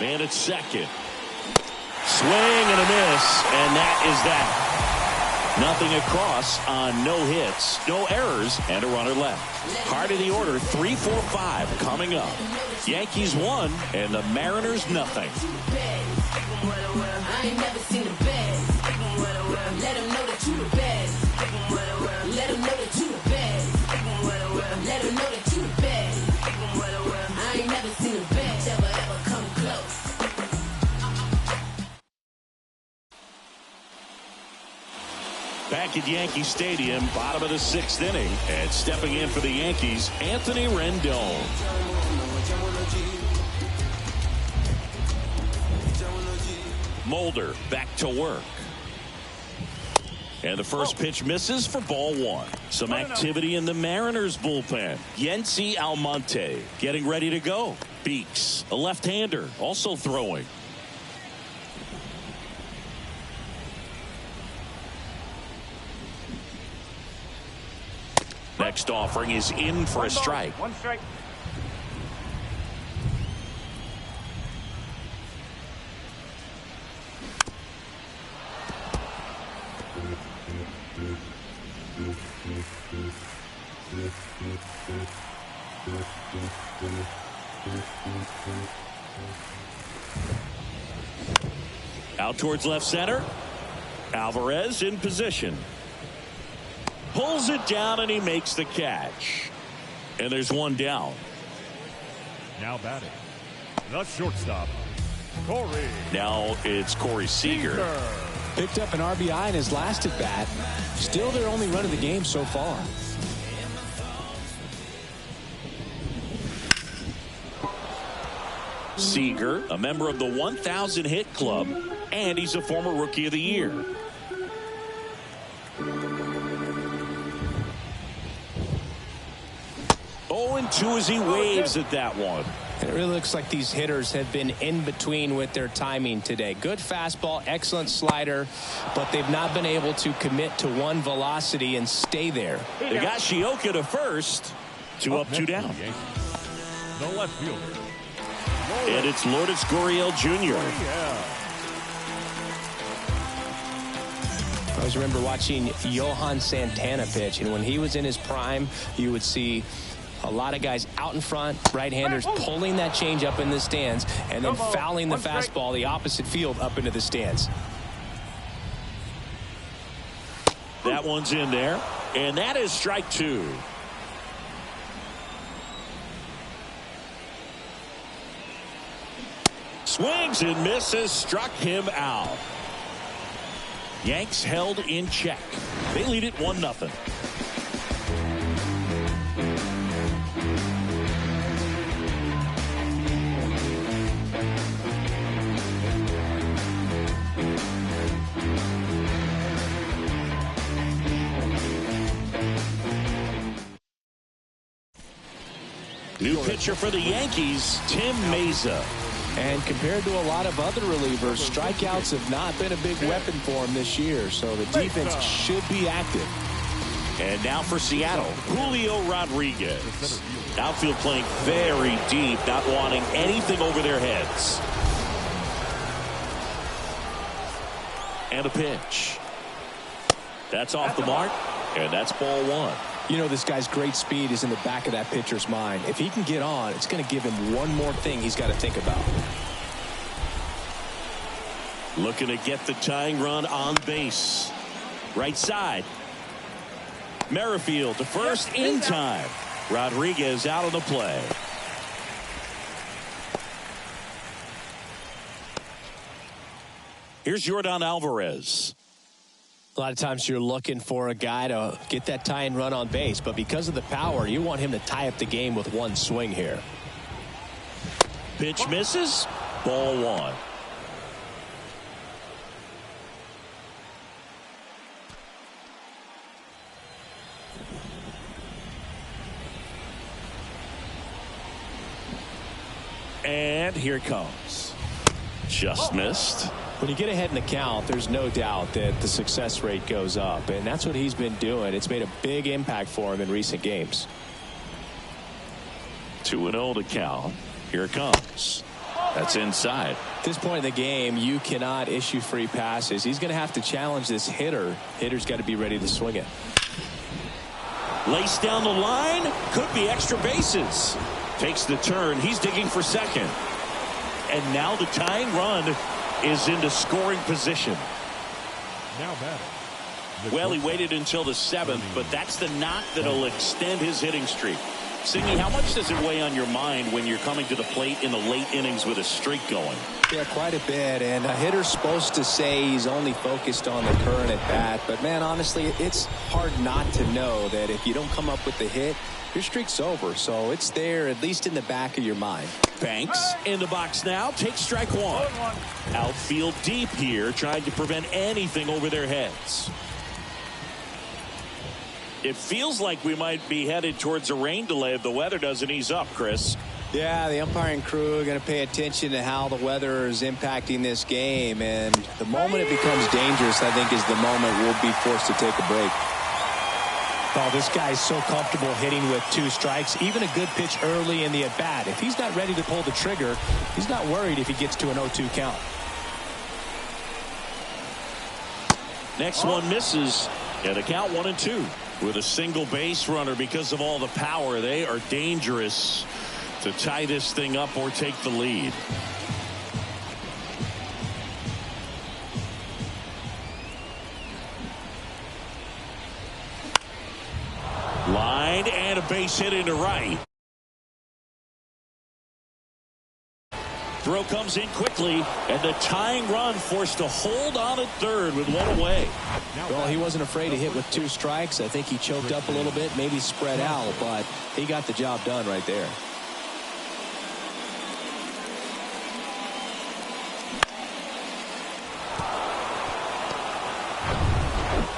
Man at second. Swing and a miss, and that is that. Nothing across on no hits, no errors, and a runner left. Heart of the order, 3, 4, 5 coming up. Yankees 1 and the Mariners nothing. I ain't never seen a best. Let them know that you the best. Let them know that you the best. Let them know that you the best. I ain't never seen a best ever come close. Back at Yankee Stadium, bottom of the 6th inning, and stepping in for the Yankees, Anthony Rendon. Mulder back to work. And the first pitch misses for ball 1. Some activity in the Mariners bullpen. Yency Almonte getting ready to go. Beeks, a left-hander, also throwing. Next offering is in for a strike. 1 strike. Out towards left center. Alvarez in position. Pulls it down and he makes the catch. And there's one down. Now batting, the shortstop, Corey. Now it's Corey Seager. Picked up an RBI in his last at bat. Still their only run of the game so far. Seager, a member of the 1,000 hit club, and he's a former Rookie of the Year. Oh, and 2 as he waves at that one. It really looks like these hitters have been in between with their timing today. Good fastball, excellent slider, but they've not been able to commit to one velocity and stay there. They got Shioka to first. 2 up, 2 down. The left fielder. And it's Lourdes Gurriel Jr. I always remember watching Johan Santana pitch, and when he was in his prime, you would see a lot of guys out in front, right-handers pulling that change up in the stands, and then fouling the fastball the opposite field up into the stands. That one's in there, and that is strike 2. Swings and misses, struck him out. Yanks held in check. They lead it 1-0. New pitcher for the Yankees, Tim Meza. And compared to a lot of other relievers, strikeouts have not been a big weapon for him this year, so the defense should be active. And now for Seattle, Julio Rodriguez. Outfield playing very deep, not wanting anything over their heads. And a pitch. That's off the mark, and that's ball 1. You know, this guy's great speed is in the back of that pitcher's mind. If he can get on, it's going to give him one more thing he's got to think about. Looking to get the tying run on base. Right side. Merrifield to first in time. Rodriguez out of the play. Here's Yordan Alvarez. A lot of times you're looking for a guy to get that tying run on base, but because of the power, you want him to tie up the game with one swing here. Pitch misses. Ball 1. And here it comes. Just missed. When you get ahead in the count, there's no doubt that the success rate goes up, and that's what he's been doing. It's made a big impact for him in recent games. 2-0 to count. Here it comes. That's inside. At this point in the game, you cannot issue free passes. He's going to have to challenge this hitter. Hitter's got to be ready to swing it. Lace down the line. Could be extra bases. Takes the turn. He's digging for second. And now the tying run is into scoring position. Now batting. Well, he waited until the 7th, but that's the knock that'll extend his hitting streak. Singy, how much does it weigh on your mind when you're coming to the plate in the late innings with a streak going? Yeah, quite a bit. And a hitter's supposed to say he's only focused on the current at bat. But, man, honestly, it's hard not to know that if you don't come up with the hit, your streak's over. So it's there, at least in the back of your mind. Banks in the box now. Takes strike one. Outfield deep here, trying to prevent anything over their heads. It feels like we might be headed towards a rain delay if the weather doesn't ease up, Chris. Yeah, the umpiring crew are going to pay attention to how the weather is impacting this game. And the moment it becomes dangerous, I think, is the moment we'll be forced to take a break. Oh, this guy's so comfortable hitting with 2 strikes. Even a good pitch early in the at-bat. If he's not ready to pull the trigger, he's not worried if he gets to an 0-2 count. Next one misses. And a count 1-2. With a single base runner, because of all the power, they are dangerous to tie this thing up or take the lead. Line and a base hit into right. Throw comes in quickly, and the tying run forced to hold on at third with one away. Well, he wasn't afraid to hit with 2 strikes. I think he choked up a little bit, maybe spread out, but he got the job done right there.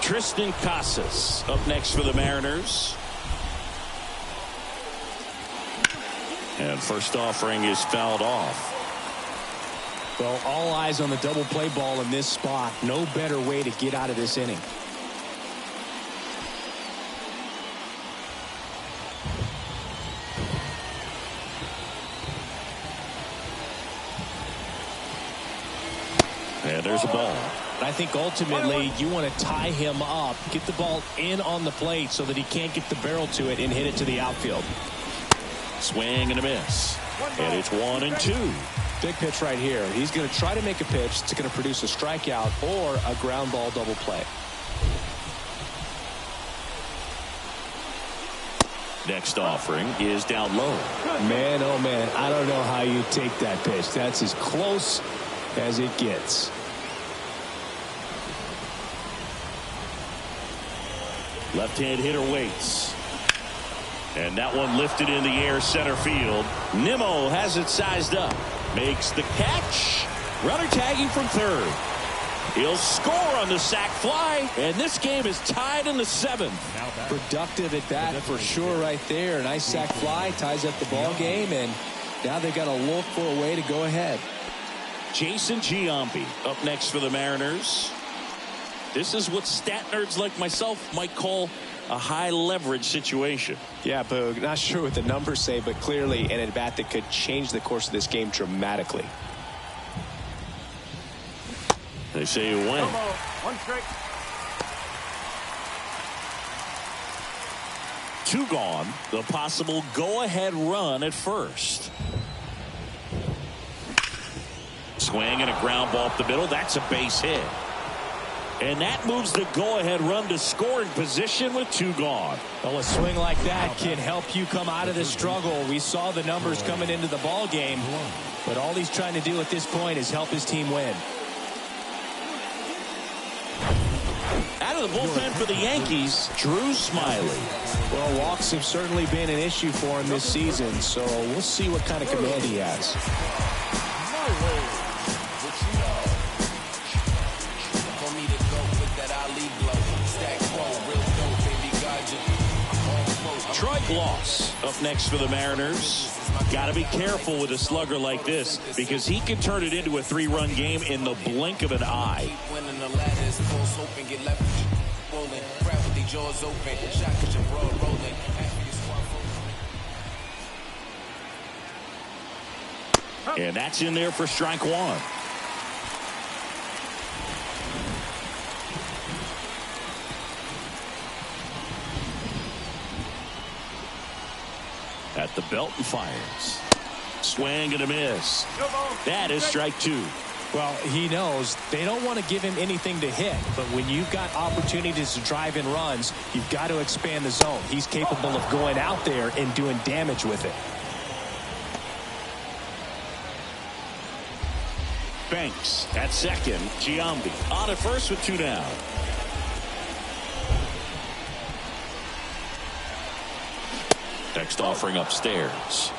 Tristan Casas up next for the Mariners. And first offering is fouled off. Well, all eyes on the double play ball in this spot. No better way to get out of this inning. And there's a ball. I think ultimately you want to tie him up, get the ball in on the plate so that he can't get the barrel to it and hit it to the outfield. Swing and a miss. And it's 1-2. Big pitch right here. He's going to try to make a pitch that's going to produce a strikeout or a ground ball double play. Next offering is down low. Man, oh man, I don't know how you take that pitch. That's as close as it gets. Left-hand hitter waits. And that one lifted in the air center field. Nimmo has it sized up. Makes the catch. Runner tagging from third. He'll score on the sac fly. And this game is tied in the 7th. Productive at bat for sure right there. Nice sac fly. Ties up the ball game. And now they've got to look for a way to go ahead. Jason Giambi up next for the Mariners. This is what stat nerds like myself might call a high leverage situation. Yeah, Boog, not sure what the numbers say, but clearly an at bat that could change the course of this game dramatically. They say you win. 1 strike. 2 gone. The possible go-ahead run at first. Swing and a ground ball up the middle. That's a base hit. And that moves the go-ahead run to scoring position with 2 gone. Well, a swing like that can help you come out of the struggle. We saw the numbers coming into the ball game, but all he's trying to do at this point is help his team win. Out of the bullpen for the Yankees, Drew Smyly. Well, walks have certainly been an issue for him this season, so we'll see what kind of command he has. Troy Gloss up next for the Mariners. Got to be careful with a slugger like this because he can turn it into a 3-run game in the blink of an eye. And that's in there for strike one. At the belt and fires. Swing and a miss. That is strike two. Well, he knows they don't want to give him anything to hit, but when you've got opportunities to drive in runs, you've got to expand the zone. He's capable of going out there and doing damage with it. Banks at second. Giambi on at first with two down. Next offering upstairs.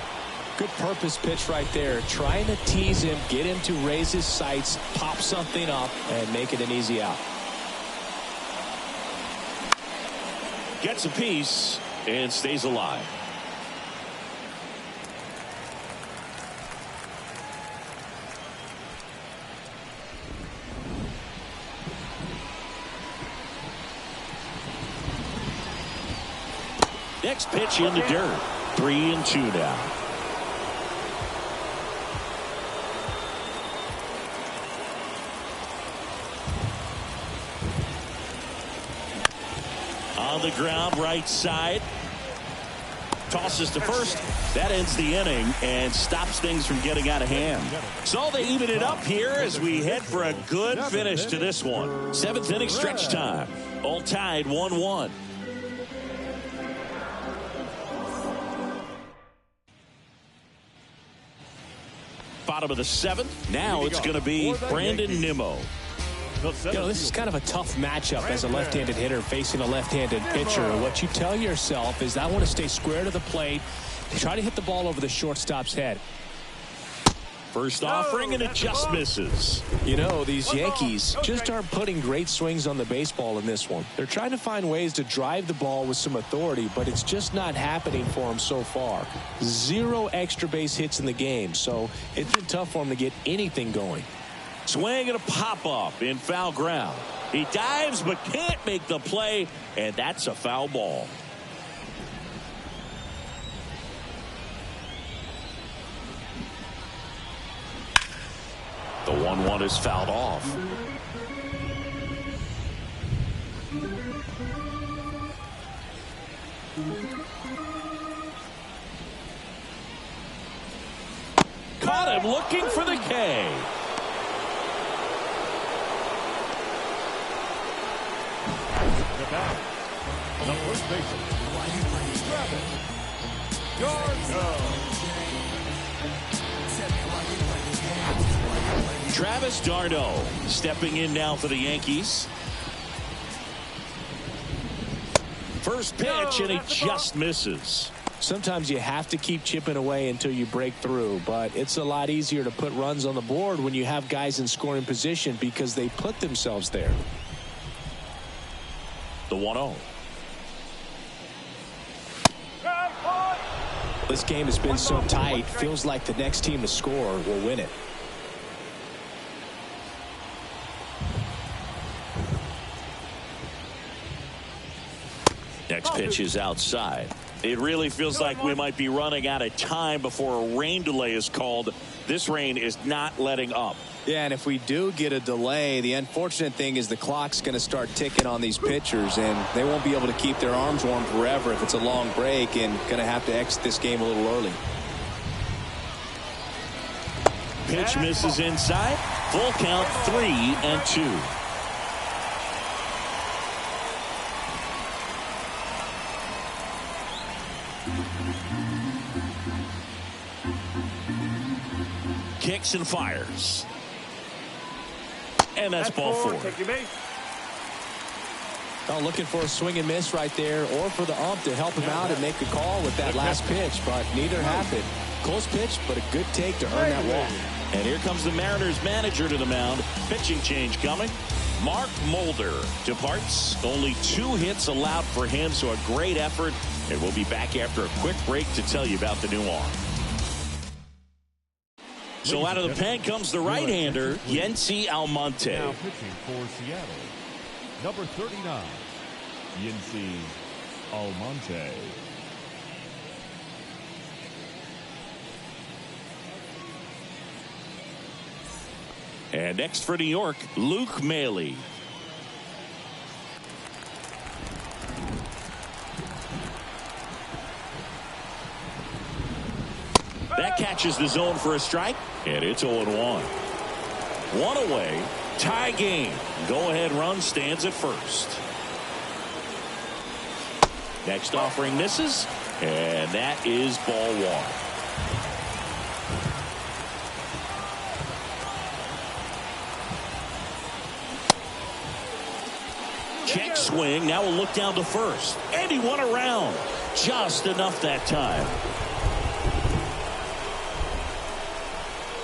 Good purpose pitch right there. Trying to tease him, get him to raise his sights, pop something up, and make it an easy out. Gets a piece and stays alive. Next pitch in the dirt. 3-2 now. On the ground, right side. Tosses to first. That ends the inning and stops things from getting out of hand. So they even it up here as we head for a good finish to this one. Seventh inning stretch time. All tied 1-1. Bottom of the seventh. Now it's going to be Brandon Nimmo. You know, this is kind of a tough matchup as a left-handed hitter facing a left-handed pitcher. What you tell yourself is I want to stay square to the plate, try to hit the ball over the shortstop's head. First offering and it just misses. You know, these Yankees just aren't putting great swings on the baseball in this one. They're trying to find ways to drive the ball with some authority, but it's just not happening for them so far. 0 extra base hits in the game, so it's been tough for them to get anything going. Swing and a pop-up in foul ground. He dives but can't make the play, and that's a foul ball. The 1-1 is fouled off. Caught him looking for the K. The batter, the first baseman, Travis d'Arnaud stepping in now for the Yankees. First pitch and he just misses. Sometimes you have to keep chipping away until you break through, but it's a lot easier to put runs on the board when you have guys in scoring position because they put themselves there. The 1-0. This game has been so tight, feels like the next team to score will win it. Next pitch is outside. It really feels like we might be running out of time before a rain delay is called. This rain is not letting up. Yeah, and if we do get a delay, the unfortunate thing is the clock's going to start ticking on these pitchers, and they won't be able to keep their arms warm forever if it's a long break, and going to have to exit this game a little early. Pitch misses inside. Full count, 3-2. Kicks and fires. And that's ball 4. Well, looking for a swing and miss right there, or for the ump to help him out and make the call with that last pitch, but neither happened. Close pitch, but a good take to earn that walk. And here comes the Mariners manager to the mound. Pitching change coming. Mark Mulder departs. Only 2 hits allowed for him, so a great effort. And we'll be back after a quick break to tell you about the new arm. So out of the pen comes the right-hander, Yency Almonte. Now pitching for Seattle, number 39, Yency Almonte. And next for New York, Luke Maile. That catches the zone for a strike, and it's 0-1. One away, tie game. Go-ahead run stands at first. Next offering misses, and that is ball one. Check swing, now we'll look down to first. And he won around. Just enough that time.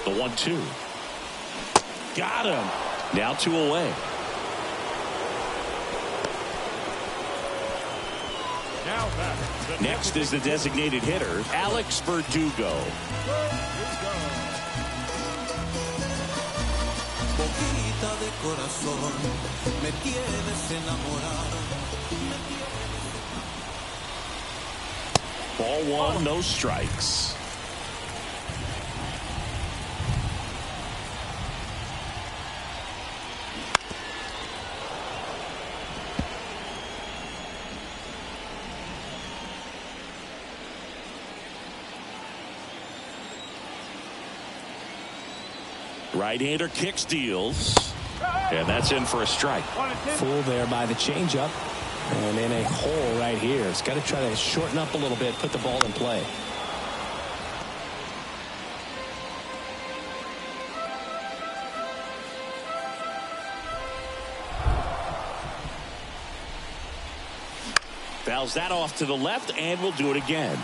The 1-2. Got him. Now 2 away. Next is the designated hitter, Alex Verdugo. Ball one, no strikes. Right-hander kicks, deals, and that's in for a strike. Fooled there by the changeup, and in a hole right here. It's got to try to shorten up a little bit, put the ball in play. Fouls that off to the left, and we'll do it again.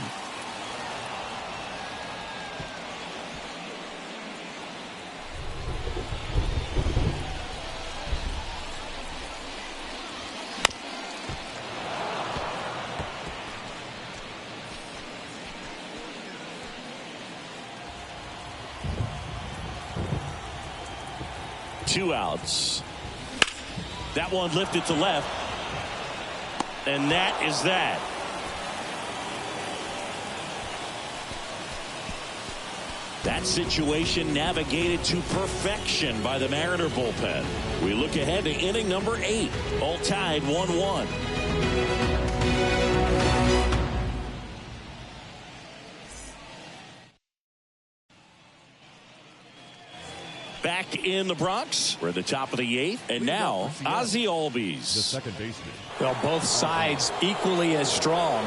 Two outs. That one lifted to left. And that is that. That situation navigated to perfection by the Mariner bullpen. We look ahead to inning number 8. All tied 1-1. Back in the Bronx. We're at the top of the 8th. And now, Ozzie Albies. The second baseman. Well, both sides equally as strong.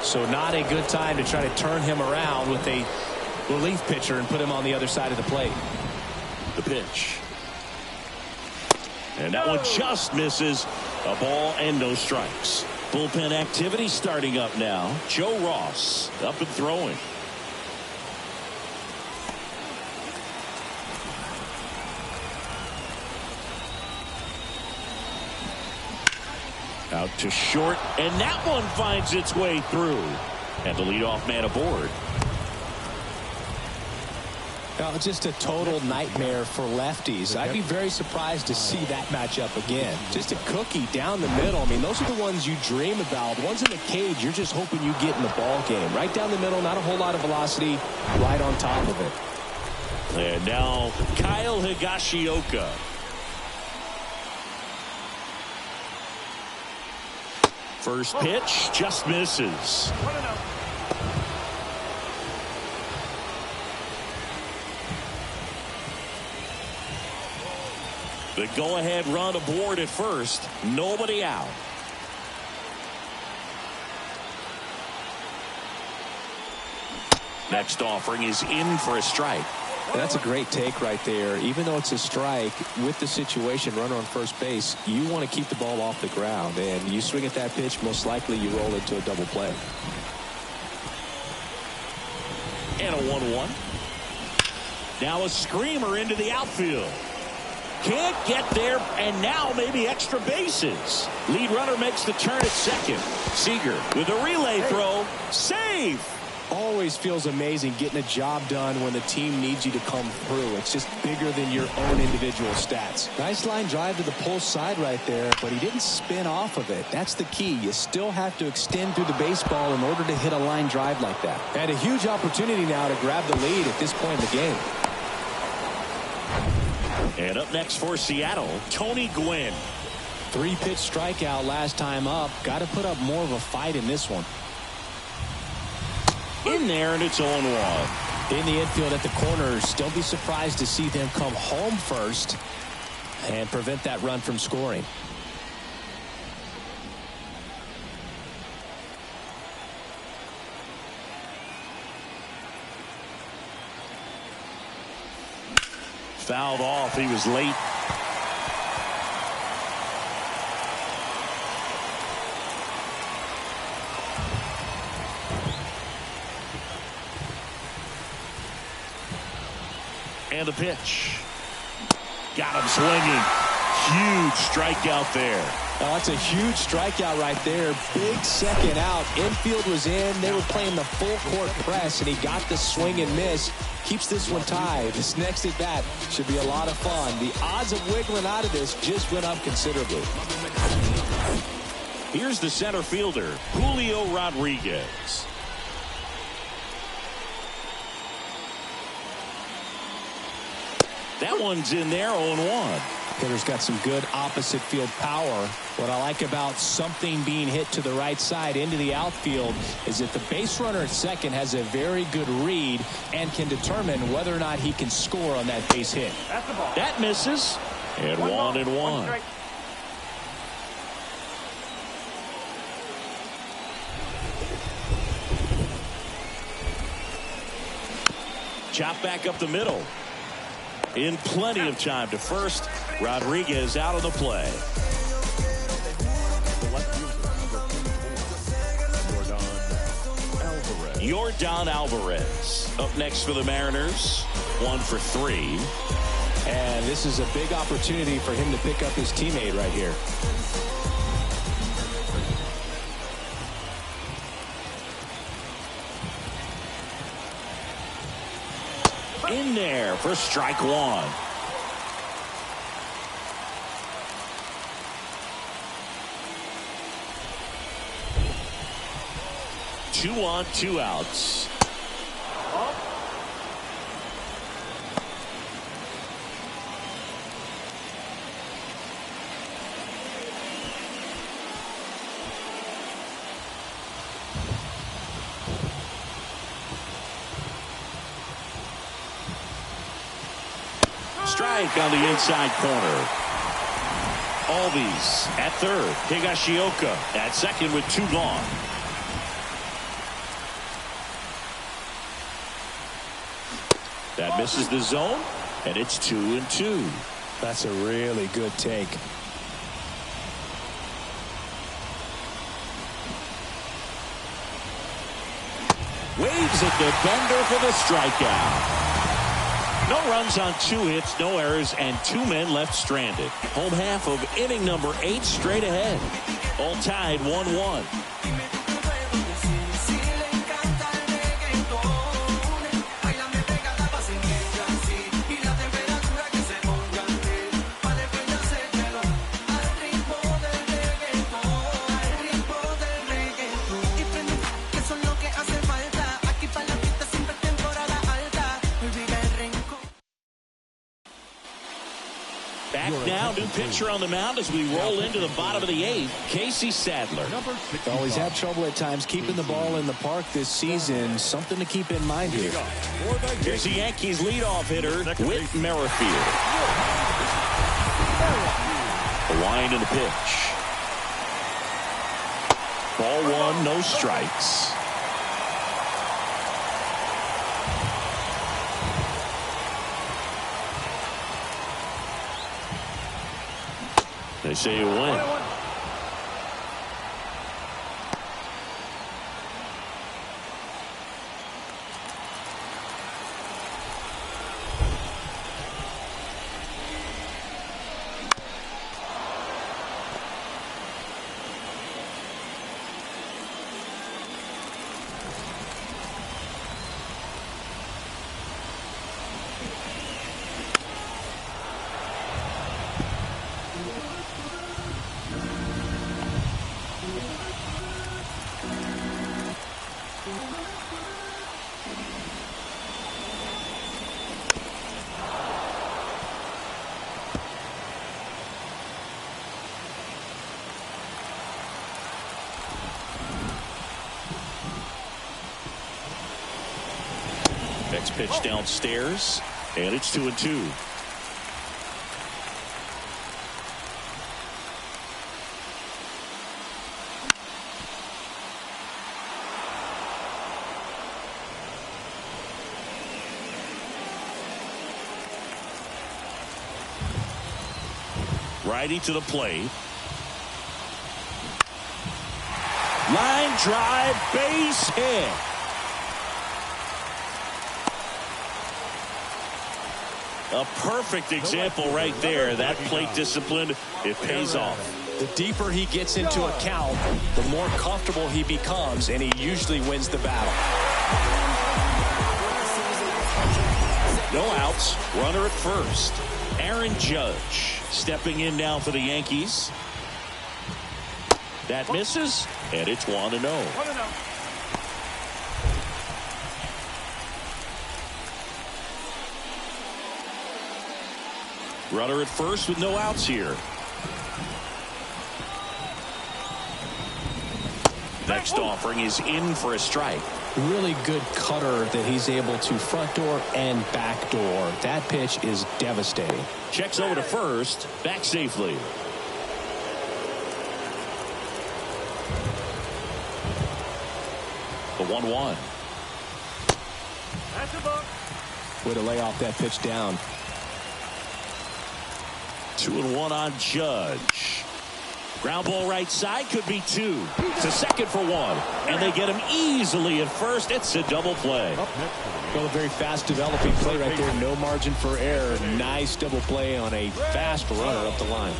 So not a good time to try to turn him around with a relief pitcher and put him on the other side of the plate. The pitch. And that one just misses. A ball and no strikes. Bullpen activity starting up now. Joe Ross up and throwing. Out to short, and that one finds its way through. And the leadoff man aboard. Well, just a total nightmare for lefties. I'd be very surprised to see that matchup again. Just a cookie down the middle. I mean, those are the ones you dream about. The ones in the cage, you're just hoping you get in the ball game. Right down the middle, not a whole lot of velocity, right on top of it. And now Kyle Higashioka. First pitch just misses. The go-ahead run aboard at first. Nobody out. Next offering is in for a strike. That's a great take right there. Even though it's a strike, with the situation, runner on first base, you want to keep the ball off the ground. And you swing at that pitch, most likely you roll into a double play. And a 1-1. Now a screamer into the outfield. Can't get there, and now maybe extra bases. Lead runner makes the turn at second. Seager with a relay throw. Save! Always feels amazing getting a job done when the team needs you to come through. It's just bigger than your own individual stats. Nice line drive to the pull side right there, but he didn't spin off of it. That's the key. You still have to extend through the baseball in order to hit a line drive like that. And a huge opportunity now to grab the lead at this point in the game. And up next for Seattle, Tony Gwynn. 3-pitch strikeout last time up. Got to put up more of a fight in this one. In there, and it's 0-1. In the infield at the corners. Don't be surprised to see them come home first and prevent that run from scoring. Fouled off. He was late. And the pitch. Got him swinging. Huge strikeout there. Oh, that's a huge strikeout right there. Big second out. Infield was in. They were playing the full court press, and he got the swing and miss. Keeps this one tied. This next at bat should be a lot of fun. The odds of wiggling out of this just went up considerably. Here's the center fielder, Julio Rodriguez. That one's in there, 0-1. Hitter's got some good opposite field power. What I like about something being hit to the right side into the outfield is that the base runner at second has a very good read and can determine whether or not he can score on that base hit. That's the ball. That misses. And 1-1. Strike. Chop back up the middle. In plenty of time to first. Rodriguez out of the play. Yordan Alvarez up next for the Mariners. 1 for 3. And this is a big opportunity for him to pick up his teammate right here. In there for strike 1. Two on, 2 outs. Strike on the inside corner. Albies at third. Higashioka at second with 2 gone. That misses the zone, and it's 2-2. That's a really good take. Waves at the bender for the strikeout. No runs on 2 hits, no errors, and 2 men left stranded. Home half of inning number 8 straight ahead. All tied 1-1. Back now, new pitcher on the mound as we roll into the bottom of the 8th, Casey Sadler. Well, he's had trouble at times keeping the ball in the park this season. Something to keep in mind here. Here's the Yankees leadoff hitter, Whit Merrifield. The line and the pitch. Ball 1, no strikes. They say you win. Next pitch downstairs, and it's 2-2. Righty to the plate. Line drive, base hit. A perfect example right there. That plate discipline, it pays off. The deeper he gets into a count, the more comfortable he becomes, and he usually wins the battle. No outs, runner at first. Aaron Judge stepping in now for the Yankees. That misses, and it's 1-0. 1-0. Runner at first with no outs here. Next offering is in for a strike. Really good cutter that he's able to front door and back door. That pitch is devastating. Checks over to first, back safely. The 1-1. That's a ball. Way to lay off that pitch down. 2-1 on Judge. Ground ball right side, could be 2. To second for 1. And they get him easily at first. It's a double play. Well, a very fast developing play right there. No margin for error. Nice double play on a fast runner up the line.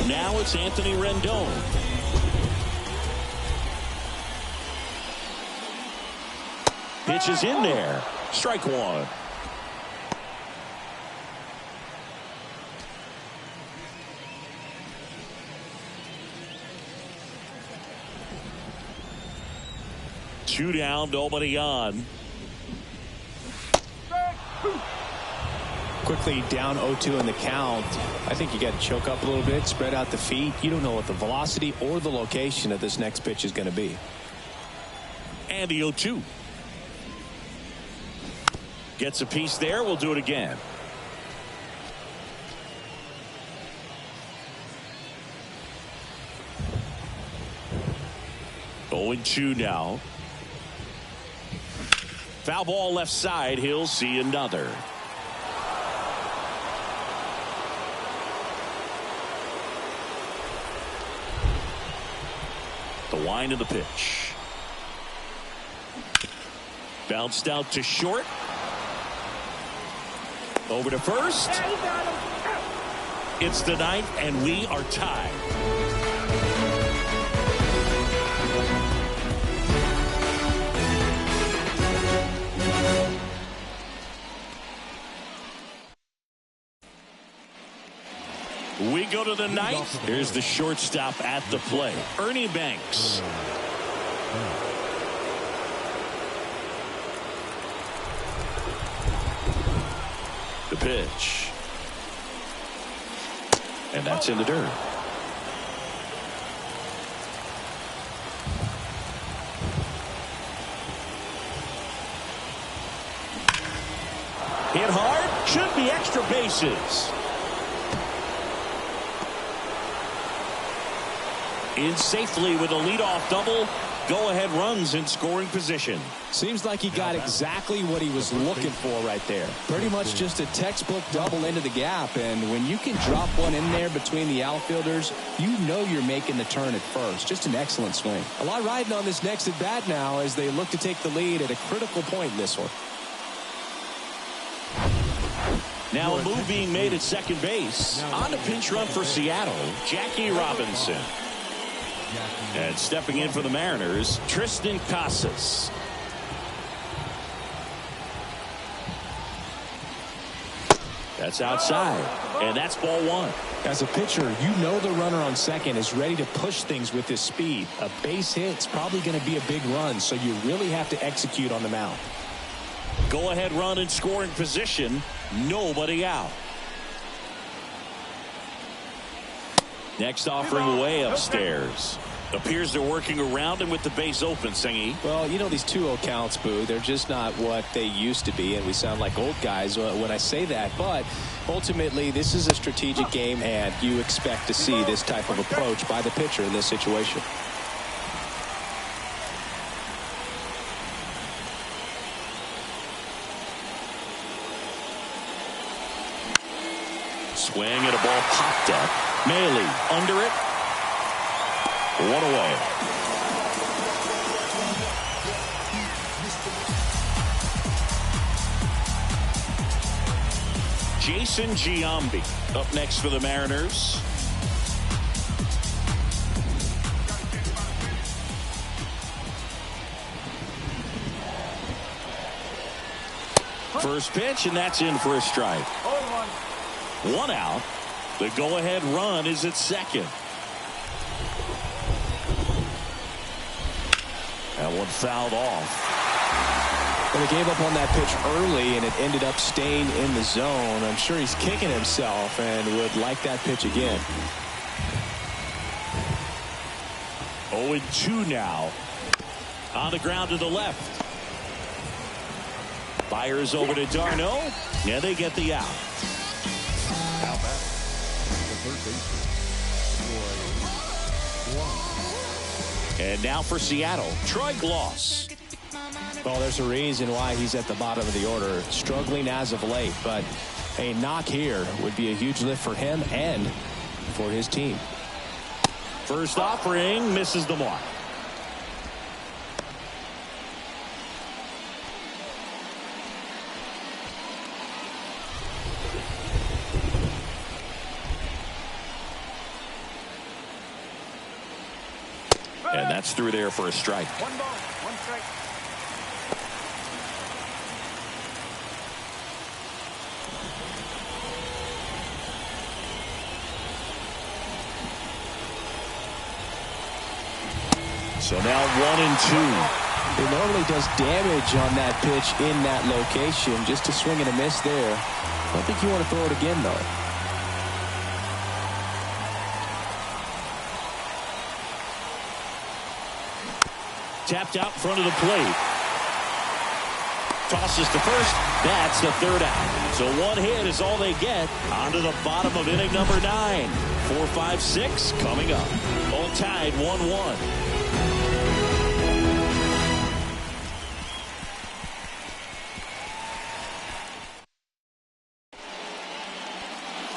Now it's Anthony Rendon. Pitch is in there. Strike 1. Two down, nobody on. Quickly down 0-2 in the count. I think you got to choke up a little bit, spread out the feet. You don't know what the velocity or the location of this next pitch is going to be. And the 0-2. Gets a piece there. We'll do it again. Going 2 now. Foul ball left side. He'll see another. The wind of the pitch. Bounced out to short. Over to first. It's the 9th, and we are tied. We go to the 9th. Here's the shortstop at the plate, Ernie Banks. The pitch. And that's in the dirt. Hit hard. Should be extra bases. In safely with a leadoff double. Go-ahead runs in scoring position. Seems like he got exactly what he was looking for right there. Pretty much just a textbook double into the gap. And when you can drop one in there between the outfielders, you know you're making the turn at first. Just an excellent swing. A lot riding on this next at bat now as they look to take the lead at a critical point in this one. Now a move being made at second base. On a pinch run for Seattle, Jackie Robinson. And stepping in for the Mariners, Tristan Casas. That's outside, and that's ball 1. As a pitcher, you know the runner on second is ready to push things with his speed. A base hit's probably going to be a big run, so you really have to execute on the mound. Go-ahead run in scoring position. Nobody out. Next offering way upstairs. Appears they're working around him with the base open, Singy. Well, you know, these 2-0 counts, Boo, they're just not what they used to be, and we sound like old guys when I say that. But ultimately, this is a strategic game, and you expect to see this type of approach by the pitcher in this situation. Swing and a ball popped up. Maley under it. 1 away. Jason Giambi up next for the Mariners. First pitch, and that's in for a strike. 1 out. The go-ahead run is at second. That one fouled off. Well, they gave up on that pitch early, and it ended up staying in the zone. I'm sure he's kicking himself and would like that pitch again. 0-2 now. On the ground to the left. Fires over to Darno. Yeah, they get the out. Now back, the third baseman, And now for Seattle, Troy Gloss. Well, there's a reason why he's at the bottom of the order, struggling as of late, but a knock here would be a huge lift for him and for his team. First offering misses the mark. And that's through there for a strike. 1 ball, 1 strike. So now 1-2. It normally does damage on that pitch in that location. Just a swing and a miss there. I don't think you want to throw it again, though. Tapped out in front of the plate. Tosses to first. That's the third out. So 1 hit is all they get. On to the bottom of inning number 9. 4, 5, 6 coming up. All tied 1-1.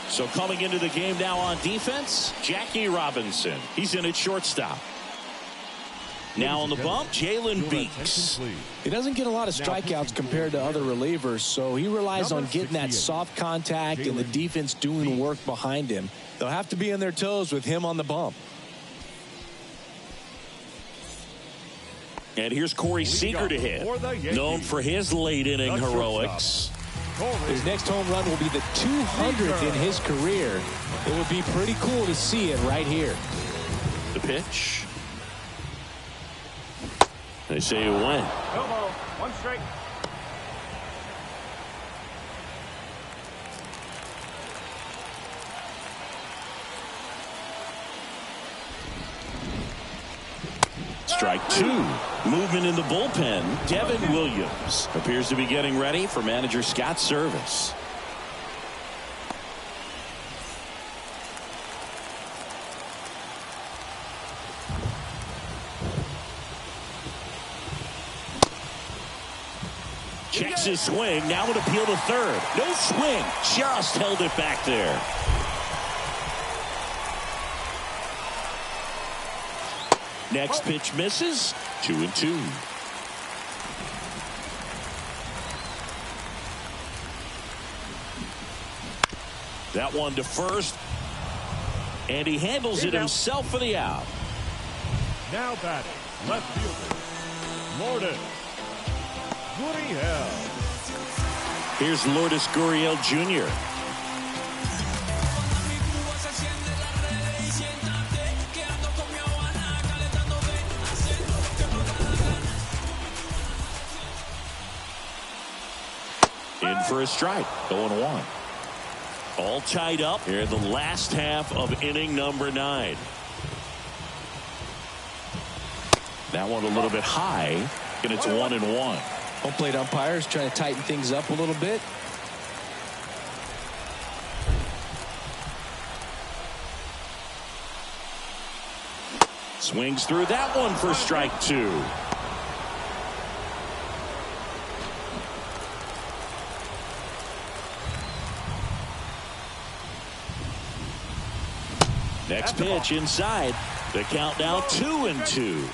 So coming into the game now on defense, Jackie Robinson. He's in at shortstop. Now on the bump, Jalen Beeks. He doesn't get a lot of strikeouts compared to other relievers, so he relies on getting that soft contact and the defense doing work behind him. They'll have to be on their toes with him on the bump. And here's Corey Seager to hit, known for his late inning heroics. His next home run will be the 200th in his career. It would be pretty cool to see it right here. The pitch. They say it went. No ball, 1 strike. Strike 2. Movement in the bullpen. Devin Williams appears to be getting ready for manager Scott's service. Checks his swing. Now an appeal to third. No swing. Just held it back there. Next pitch misses. 2-2. That one to first. And he handles it himself for the out. now batting, left fielder, Lourdes Gurriel. Here's Lourdes Gurriel Jr. In for a strike, 0-1. All tied up here in the last half of inning number 9. That one a little bit high, and it's 1-1. Home plate umpires trying to tighten things up a little bit. Swings through that one for strike 2. Next pitch inside. The count now 2-2.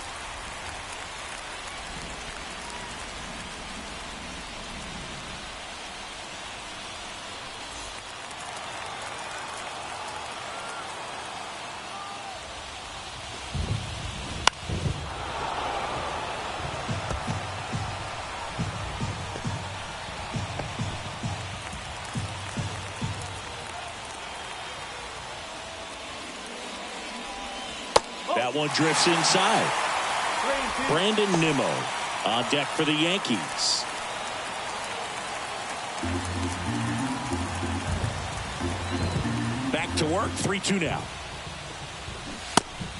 That one drifts inside. Brandon Nimmo on deck for the Yankees. Back to work. 3-2 now.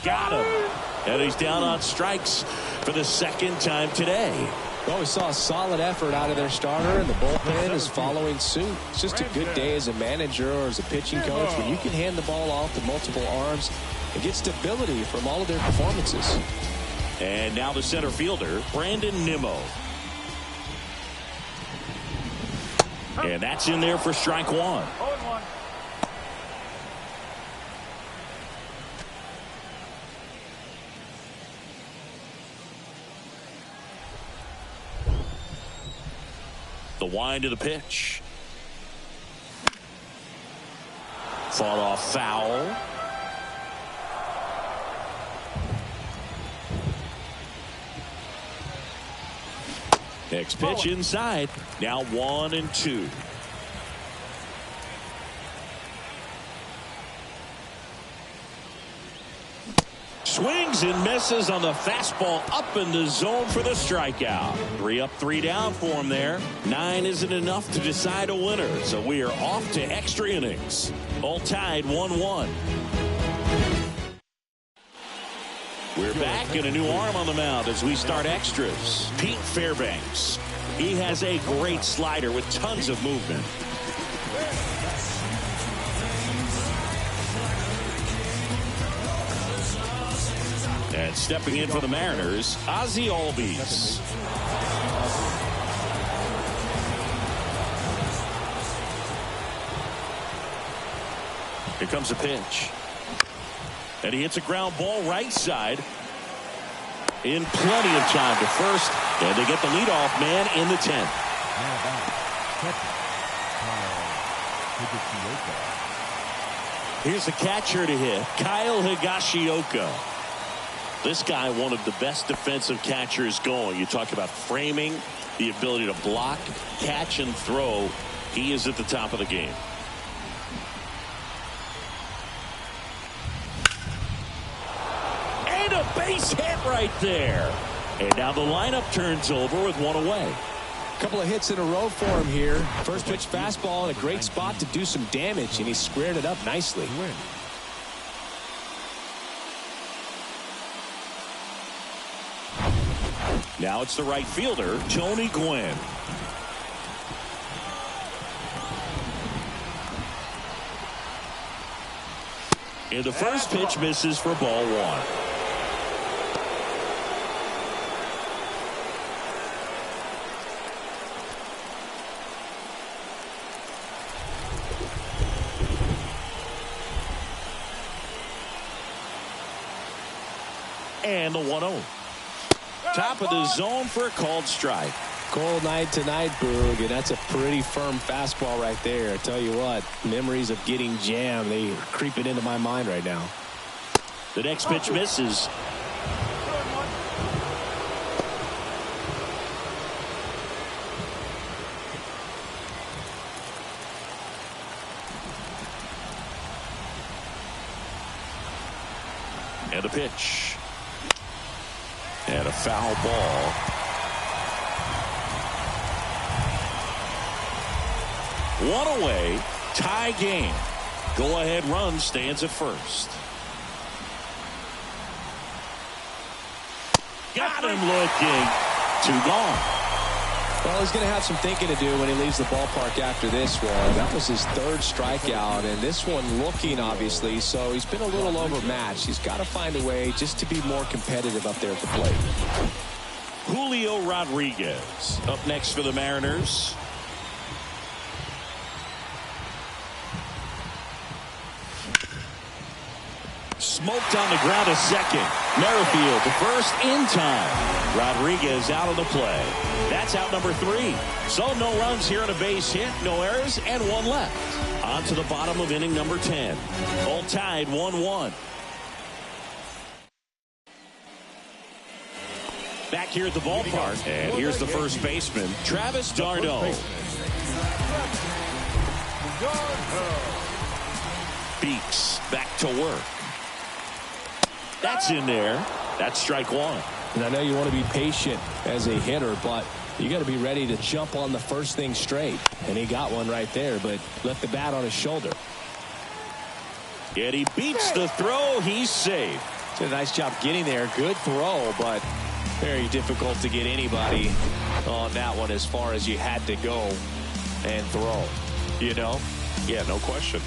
Got him. And he's down on strikes for the second time today. Well, we saw a solid effort out of their starter, and the bullpen is following suit. It's just a good day as a manager or as a pitching coach when you can hand the ball off to multiple arms and get stability from all of their performances. And now the center fielder, Brandon Nimmo. And that's in there for strike 1. 0-1. The wind of the pitch. Fought off foul. Next pitch inside. Now 1-2. Swings and misses on the fastball up in the zone for the strikeout. 3 up, 3 down for him there. 9 isn't enough to decide a winner, so we are off to extra innings. All tied 1-1. We're back in a new arm on the mound as we start extras. Pete Fairbanks. He has a great slider with tons of movement. And stepping in for the Mariners, Ozzie Albies. Here comes a pitch. And he hits a ground ball right side. In plenty of time to first. And they get the leadoff man in the 10th. Here's the catcher to hit, Kyle Higashioka. This guy, one of the best defensive catchers going. You talk about framing, the ability to block, catch, and throw. He is at the top of the game. And a base hit right there. And now the lineup turns over with 1 away. A couple of hits in a row for him here. First pitch fastball in a great spot to do some damage, and he squared it up nicely. Now it's the right fielder, Tony Gwynn. And the first pitch misses for ball 1. And the 1-0. Top of the zone for a called strike. Cold night tonight, Boog, and that's a pretty firm fastball right there. I tell you what, memories of getting jammed, they are creeping into my mind right now. The next pitch misses. And a pitch. And a foul ball. One away, tie game. Go ahead run stands at first. Got him looking. 2 gone. Well, he's going to have some thinking to do when he leaves the ballpark after this one. That was his 3rd strikeout, and this one looking, obviously, so he's been a little overmatched. He's got to find a way just to be more competitive up there at the plate. Julio Rodriguez up next for the Mariners. Smoked on the ground to second. Merrifield to first in time. Rodriguez out of the play. That's out number 3. So no runs here on a base hit, no errors, and 1 left. On to the bottom of inning number 10. All tied 1-1. Back here at the ballpark, and here's the first baseman, Travis d'Arnaud. Beeks back to work. That's in there. That's strike 1. And I know you want to be patient as a hitter, but you got to be ready to jump on the first thing straight. And he got one right there, but left the bat on his shoulder. And he beats the throw. He's safe. Did a nice job getting there. Good throw, but very difficult to get anybody on that one as far as you had to go and throw. You know? Yeah, no question.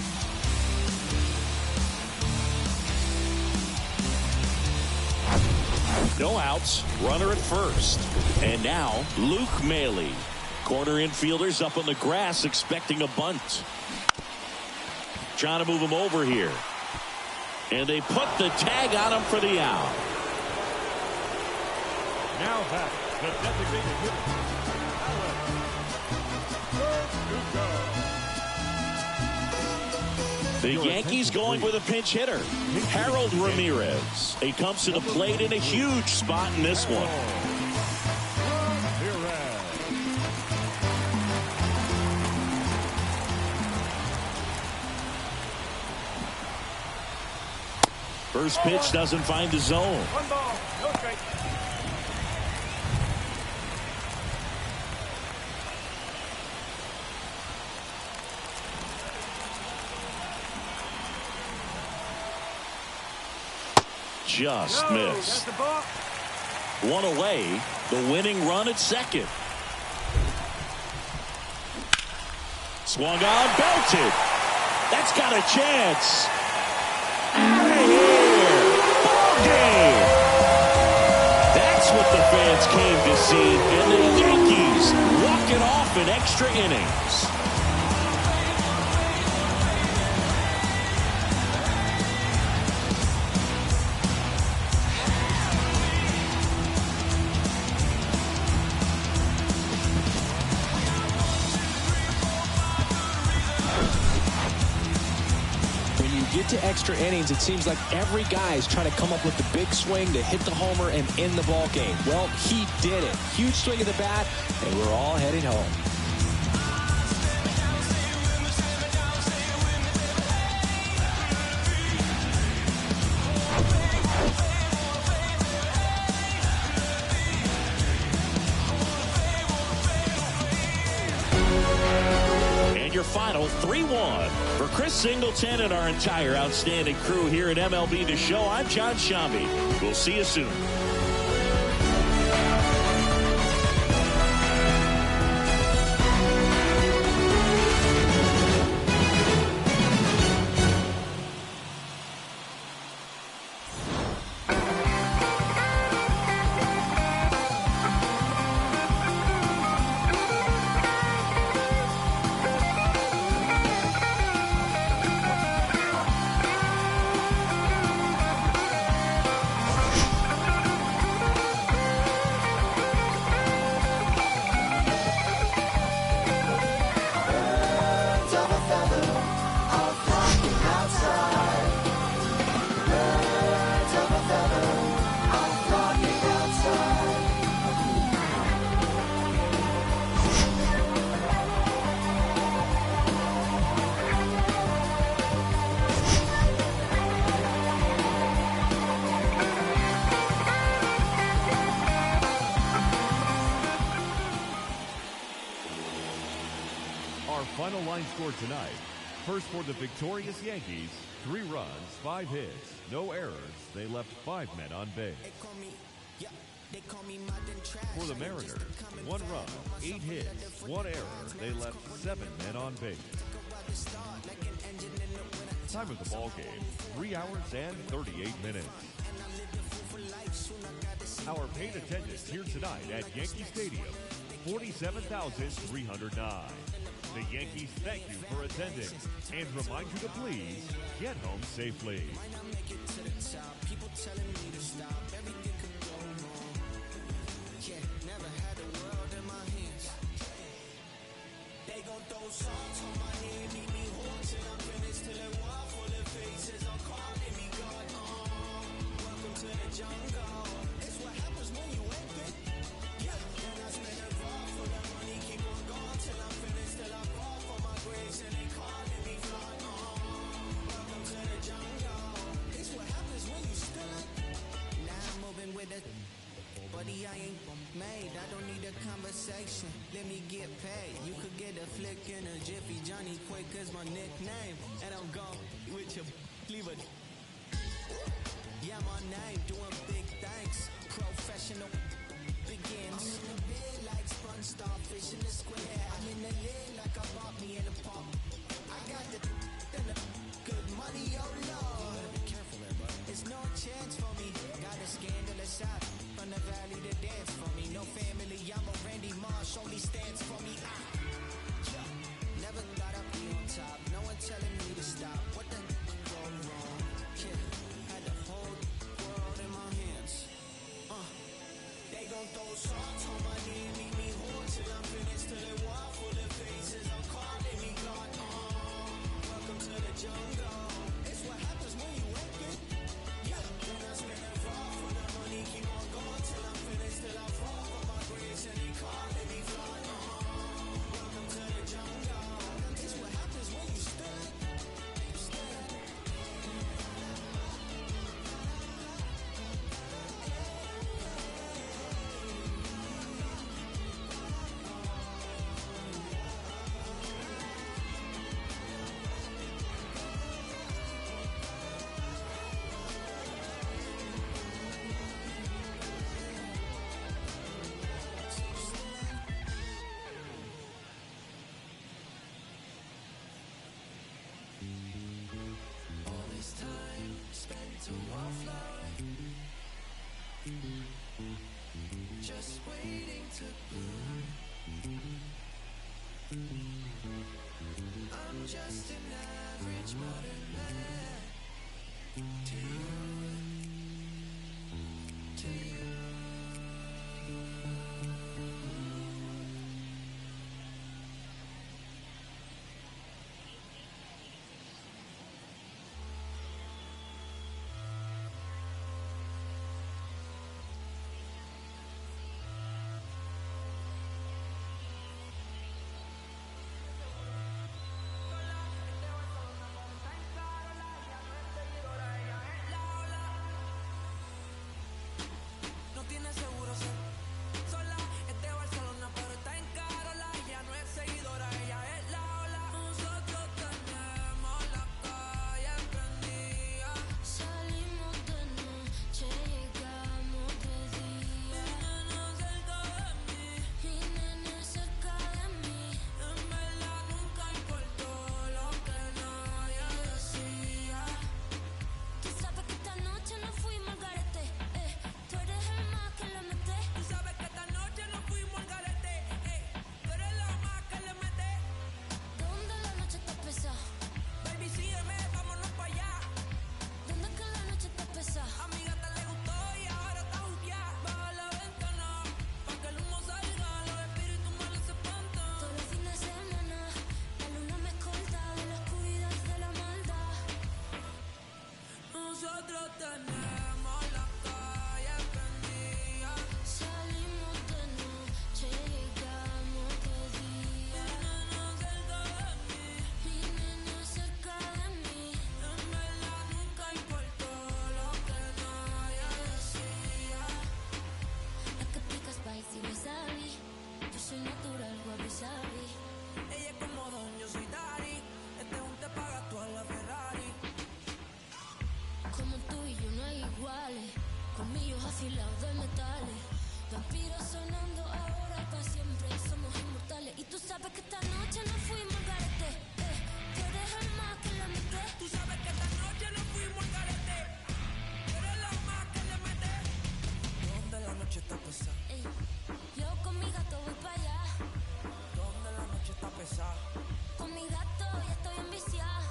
No outs, runner at first. And now Luke Maile. Corner infielders up on the grass expecting a bunt. Trying to move him over here. And they put the tag on him for the out. Now back, the designated hitter, The Yankees going with a pinch hitter, Harold Ramirez. He comes to the plate in a huge spot in this one. First pitch doesn't find the zone. 1 ball, no strike. Just missed. That's the ball. 1 away. The winning run at second. Swung on, belted. That's got a chance. Out of here. Ball game. That's what the fans came to see. And the Yankees walk it off in extra innings. Get to extra innings, it seems like every guy is trying to come up with the big swing to hit the homer and end the ball game. Well, he did it. Huge swing of the bat, and we're all headed home. Your final 3-1 for Chris Singleton and our entire outstanding crew here at MLB The Show. I'm John Shambi. We'll see you soon. Final line score tonight. First for the victorious Yankees, 3 runs, 5 hits, no errors. They left 5 men on base. For the Mariners, 1 run, 8 hits, 1 error. They left 7 men on base. Time of the ball game, 3 hours and 38 minutes. Our paid attendance here tonight at Yankee Stadium, 47,309. The Yankees thank you for attending and remind you to please get home safely. People telling me to stop, everything could go wrong. Yeah, never had the world in my hands. They gon' throw songs on my head, make me whole till I'm finished, till it wall full of faces are calling me God. Welcome to the jungle. It's what happens when you ain't been. Yeah, then I spend it all full of money, keep on going till I'm finished, till I fall for my grace and they calling me God. Welcome to the jungle. It's what happens when you still up. Now I'm moving with it. Buddy, I ain't made. I don't need a conversation. Let me get paid. You could get a flick in a jiffy. Johnny Quake is my nickname. And I'm gone with your leave it. Yeah, my name, doing big things. Professional begins. I'm in the bed like sponge starfish in the square. I'm in the lid like I bought me in the park. I got the good money, oh Lord. Be careful there, buddy. There's no chance for me. Got a scandalous shot from the valley to dance for me. No family, I'm a Randy Marsh, only stands for me. Never thought I'd be on top. No one telling me to stop. What the go wrong? Yeah, had the whole world in my hands. They gon' throw songs on my knee, meet me whole till I'm finished, till it wall full of faces. I'm calling me God. Welcome to the jungle. It's what happens when you ain't been. Yeah, then I spend it all for the money, keep on going till I'm finished, till I fall for my grace and they calling me God. Welcome to the jungle. It's what happens when you stand. All this time spent to wallflower, just waiting to bloom. I'm just an average modern man to you, to you. Ella es como Don, yo soy Dari. Este junte paga tú a la Ferrari. Como tú y yo no hay iguales, colmillos afilados de metales. Vampiros sonando ahora para siempre. Somos inmortales y tú sabes que esta noche no fuimos al garete. Quieres el más que le mete. Tú sabes que esta noche no fuimos al garete. Quieres la más que le mete. ¿Dónde la noche está pesada? Yo con mi gato voy para allá. ¿Dónde la noche está pesada? Con mi gato ya estoy enviciada.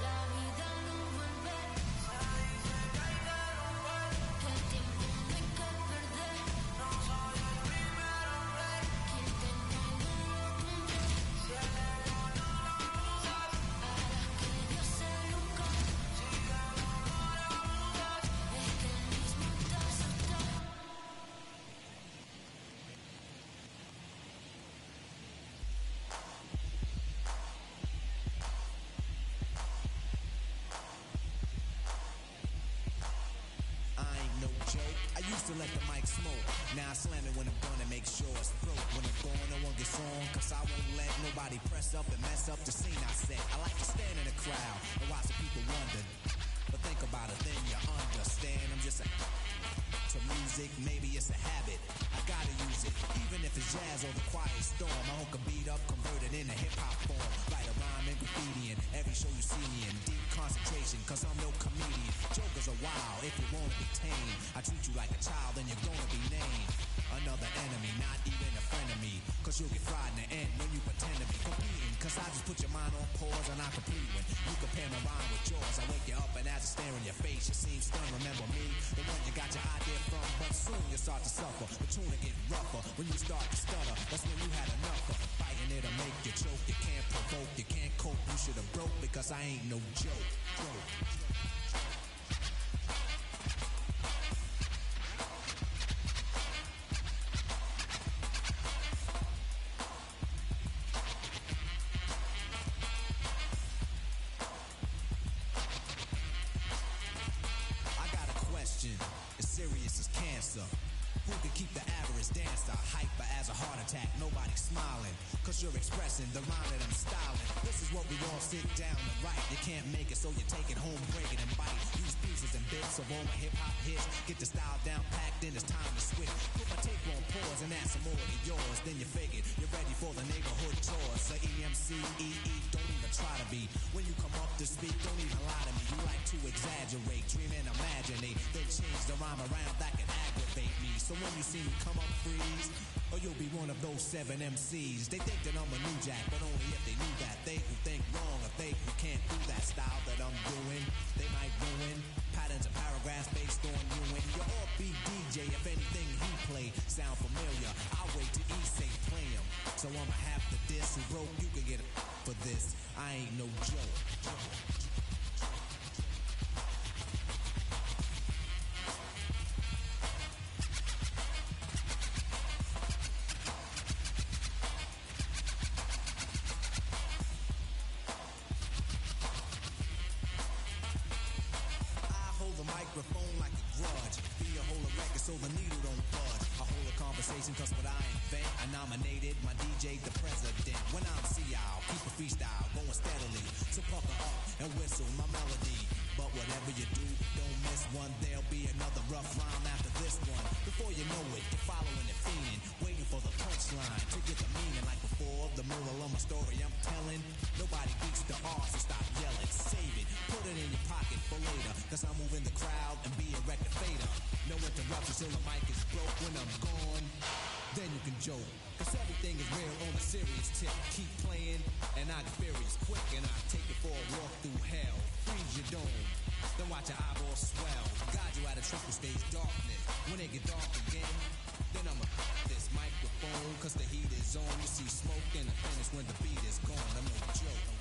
La vida no vuelve. El tiempo no hay que perder. No soy el primero rey. Quien tenga uno cumple. Si el ego no lo usas, harás que Dios se luzca. Si de amor abusas, es que él mismo te asusta. I ain't no joke. I used to let the mic smoke. Now I slam it when I'm gonna make sure it's broke. When I'm gone, no one gets on. Cause I won't let nobody press up and mess up the scene I set. I like to stand in the crowd and watch the people wonder. But think about it, then you understand. I'm just to music, maybe it's a habit. I gotta use it, even if it's jazz or the quiet storm. I hook a beat up, convert it into hip-hop form. Write a rhyme and graffiti in every show you see me in. Deep concentration, cause I'm no comedian. Jokers are wild, if you wanna be tame. I treat you like a child, then you're gonna be named another enemy, not even a friend of me. Cause you'll get fried in the end when you pretend to be competing. Cause I just put your mind on pause and I complete when you compare my rhyme with yours. I wake you up and as I stare in your face, you seem stunned. Remember me, the one you got your idea from. But soon you start to suffer, the tune will get rougher. When you start to stutter, that's when you had enough of fighting it'll make you choke. You can't provoke, you can't cope. You should have broke because I ain't no joke. I got a question, as serious as cancer. Who can keep the average dancer hyper as a heart attack? Nobody smiling, cause you're expressing the rhyme that I'm styling. This is what we all sit down to write. You can't make it, so you take it home, break it and bite. Use pieces and bits of all my hip-hop hits. Get the style down packed, then it's time to switch. Put my tape on pause and add some more to yours. Then you figured you're ready for the neighborhood chores. So EMC, EE, don't even try to be. When you come up to speak, don't even lie to me. You like to exaggerate, dream and imaginate. Then change the rhyme around, that can aggravate me. So when you see me come up, freeze, or you'll be one of those 7 MCs. They think that I'm a new jack, but only if they knew that. They who think wrong, if they who can't do that style that I'm doing, they might ruin patterns and paragraphs based on you. And you're all beat DJ, if anything he play sound familiar, I'll wait till he say play him. So I'ma have to diss who broke, you can get for this. I ain't no joke. Microphone like a grudge. Be a hold a record so the needle don't budge. I hold a conversation cause what I invent, I nominated my DJ the president. When I'm CL, keep a freestyle going steadily. So pucker up and whistle my melody. But whatever you do, don't miss one. There'll be another rough rhyme after this one. Before you know it, you're following it fiending, waiting for the punchline to get the meaning. Like before, the moral of my story I'm telling. Nobody beats the R, so stop yelling. Save it, put it in your pocket for later. Cause I'm moving the crowd and be a record fader. No interruptions till the mic is broke. When I'm gone, then you can joke. Cause everything is real on a serious tip. Keep playing and I get furious quick. And I take it for a walk through hell. Freeze your dome, then watch your eyeballs swell. Guide you out of triple stage darkness. When it get dark again, then I'ma this microphone. Cause the heat is on. You see smoke and the finish when the beat is gone. I'm no joke,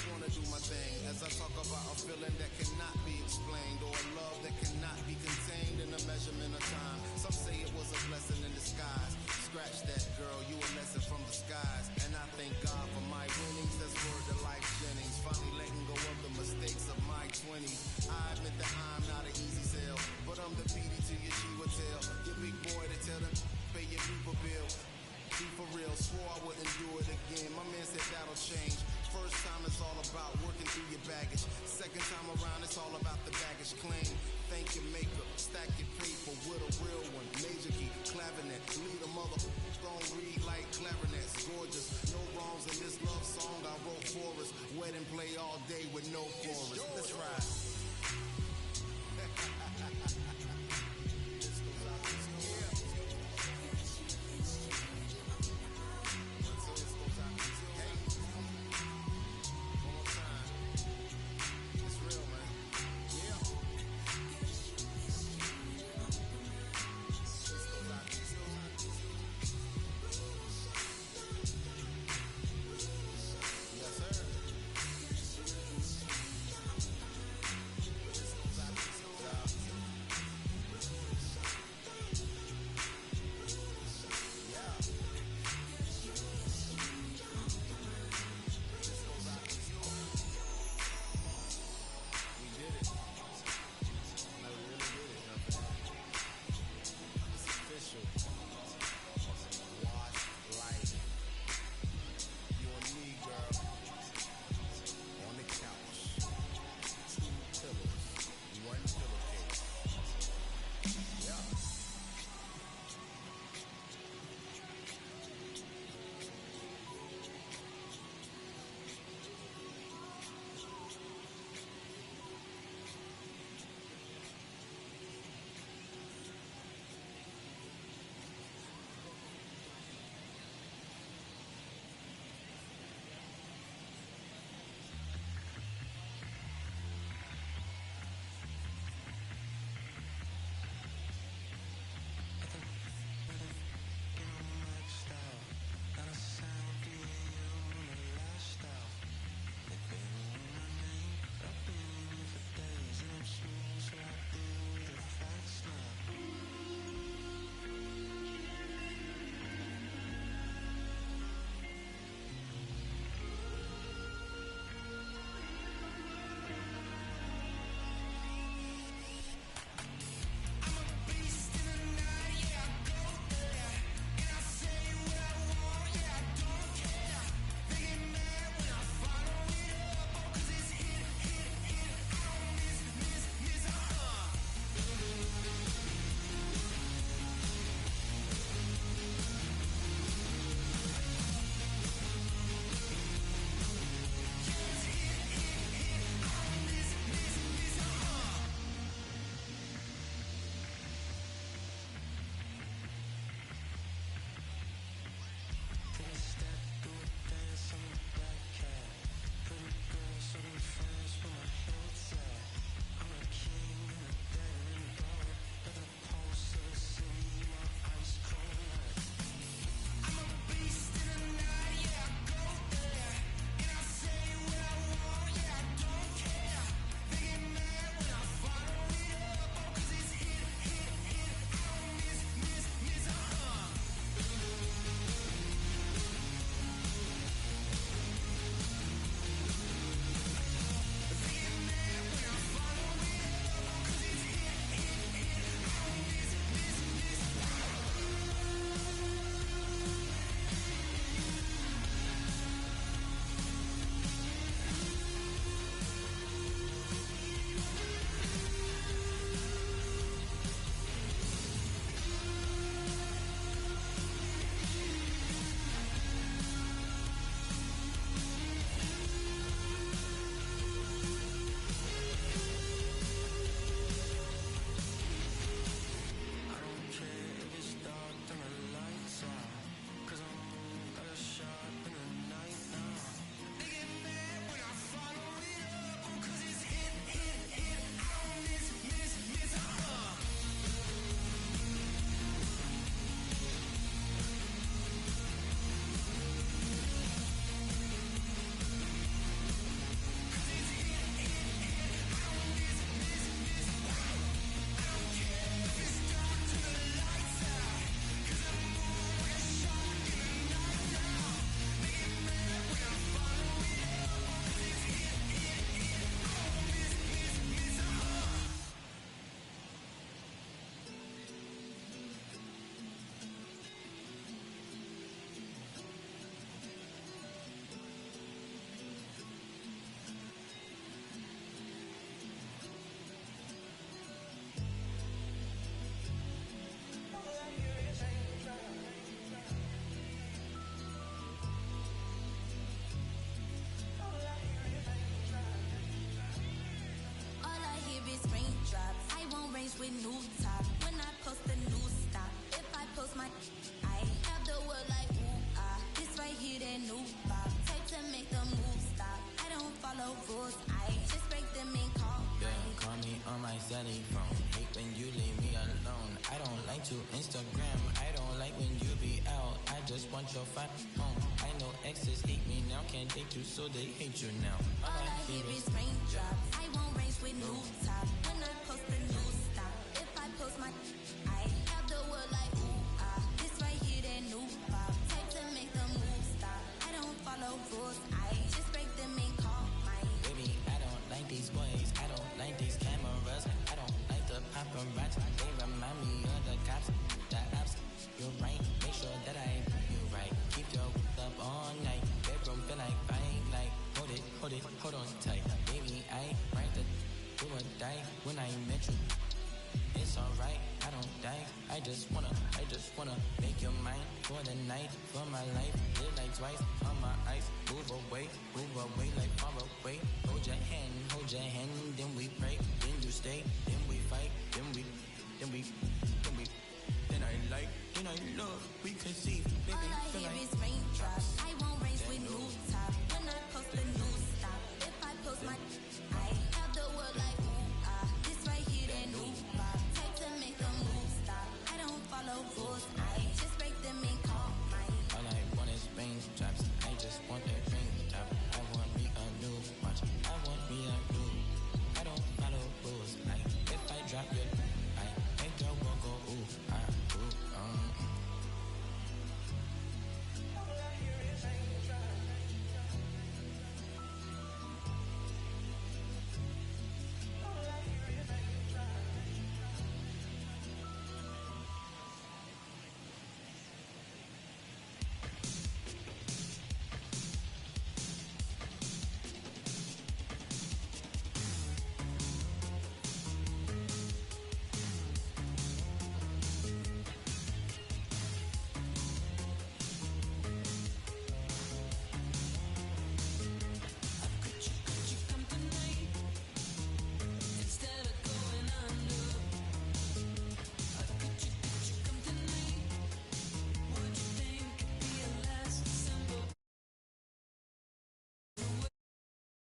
just wanna do my thing as I talk about a feeling that cannot be explained, or a love that cannot be contained in a measurement of time. Some say it was a blessing in disguise. Scratch that, girl, you a lesson from the skies. And I thank God for my winnings. That's word to Life Jennings. Finally letting go of the mistakes of my 20s. I admit that I'm not an easy sell, but I'm the PD to your G would tell. Your big boy to tell them pay your people bill. Be for real, swore I wouldn't do it again. My man said that'll change. First time it's all about working through your baggage. Second time around it's all about the baggage claim. Thank your maker, stack your paper with a real one. Major key, clavinet, lead a mother. Don't read like clarinets. Gorgeous, no wrongs in this love song I wrote for us. Wedding play all day with no chorus. Let's ride. with new top. When I post a new stop, if I post my, I have the word like ooh ah. This right here, that new pop. Type to make the move stop. I don't follow rules, I just break them and call. Yeah, call me on my celly phone. Hate when you leave me alone. I don't like to Instagram. I don't like when you be out. I just want your phone. I know exes hate me now. Can't date you, so they hate you now. All I hear is raindrops. I won't race with new top. When I post a new stop, if I post my, I have the word like ooh ah. This right here, that new pop. Type to make the move stop. I don't follow rules, I just break them and call mine. Baby, I don't like these boys. I don't like these cameras. I don't like the paparazzi. They remind me of the cops, the ops. You're right. Make sure that I do you right. Keep your up all night. Bedroom feel like fight. Like hold on tight. Baby, I right to do or die when I met you. It's alright, I don't die. I just wanna make your mind for the night, for my life. Live like twice on my eyes. Move away like far away. Hold your hand, then we break, then you stay, then we fight, then I like, then I love, we can see, baby.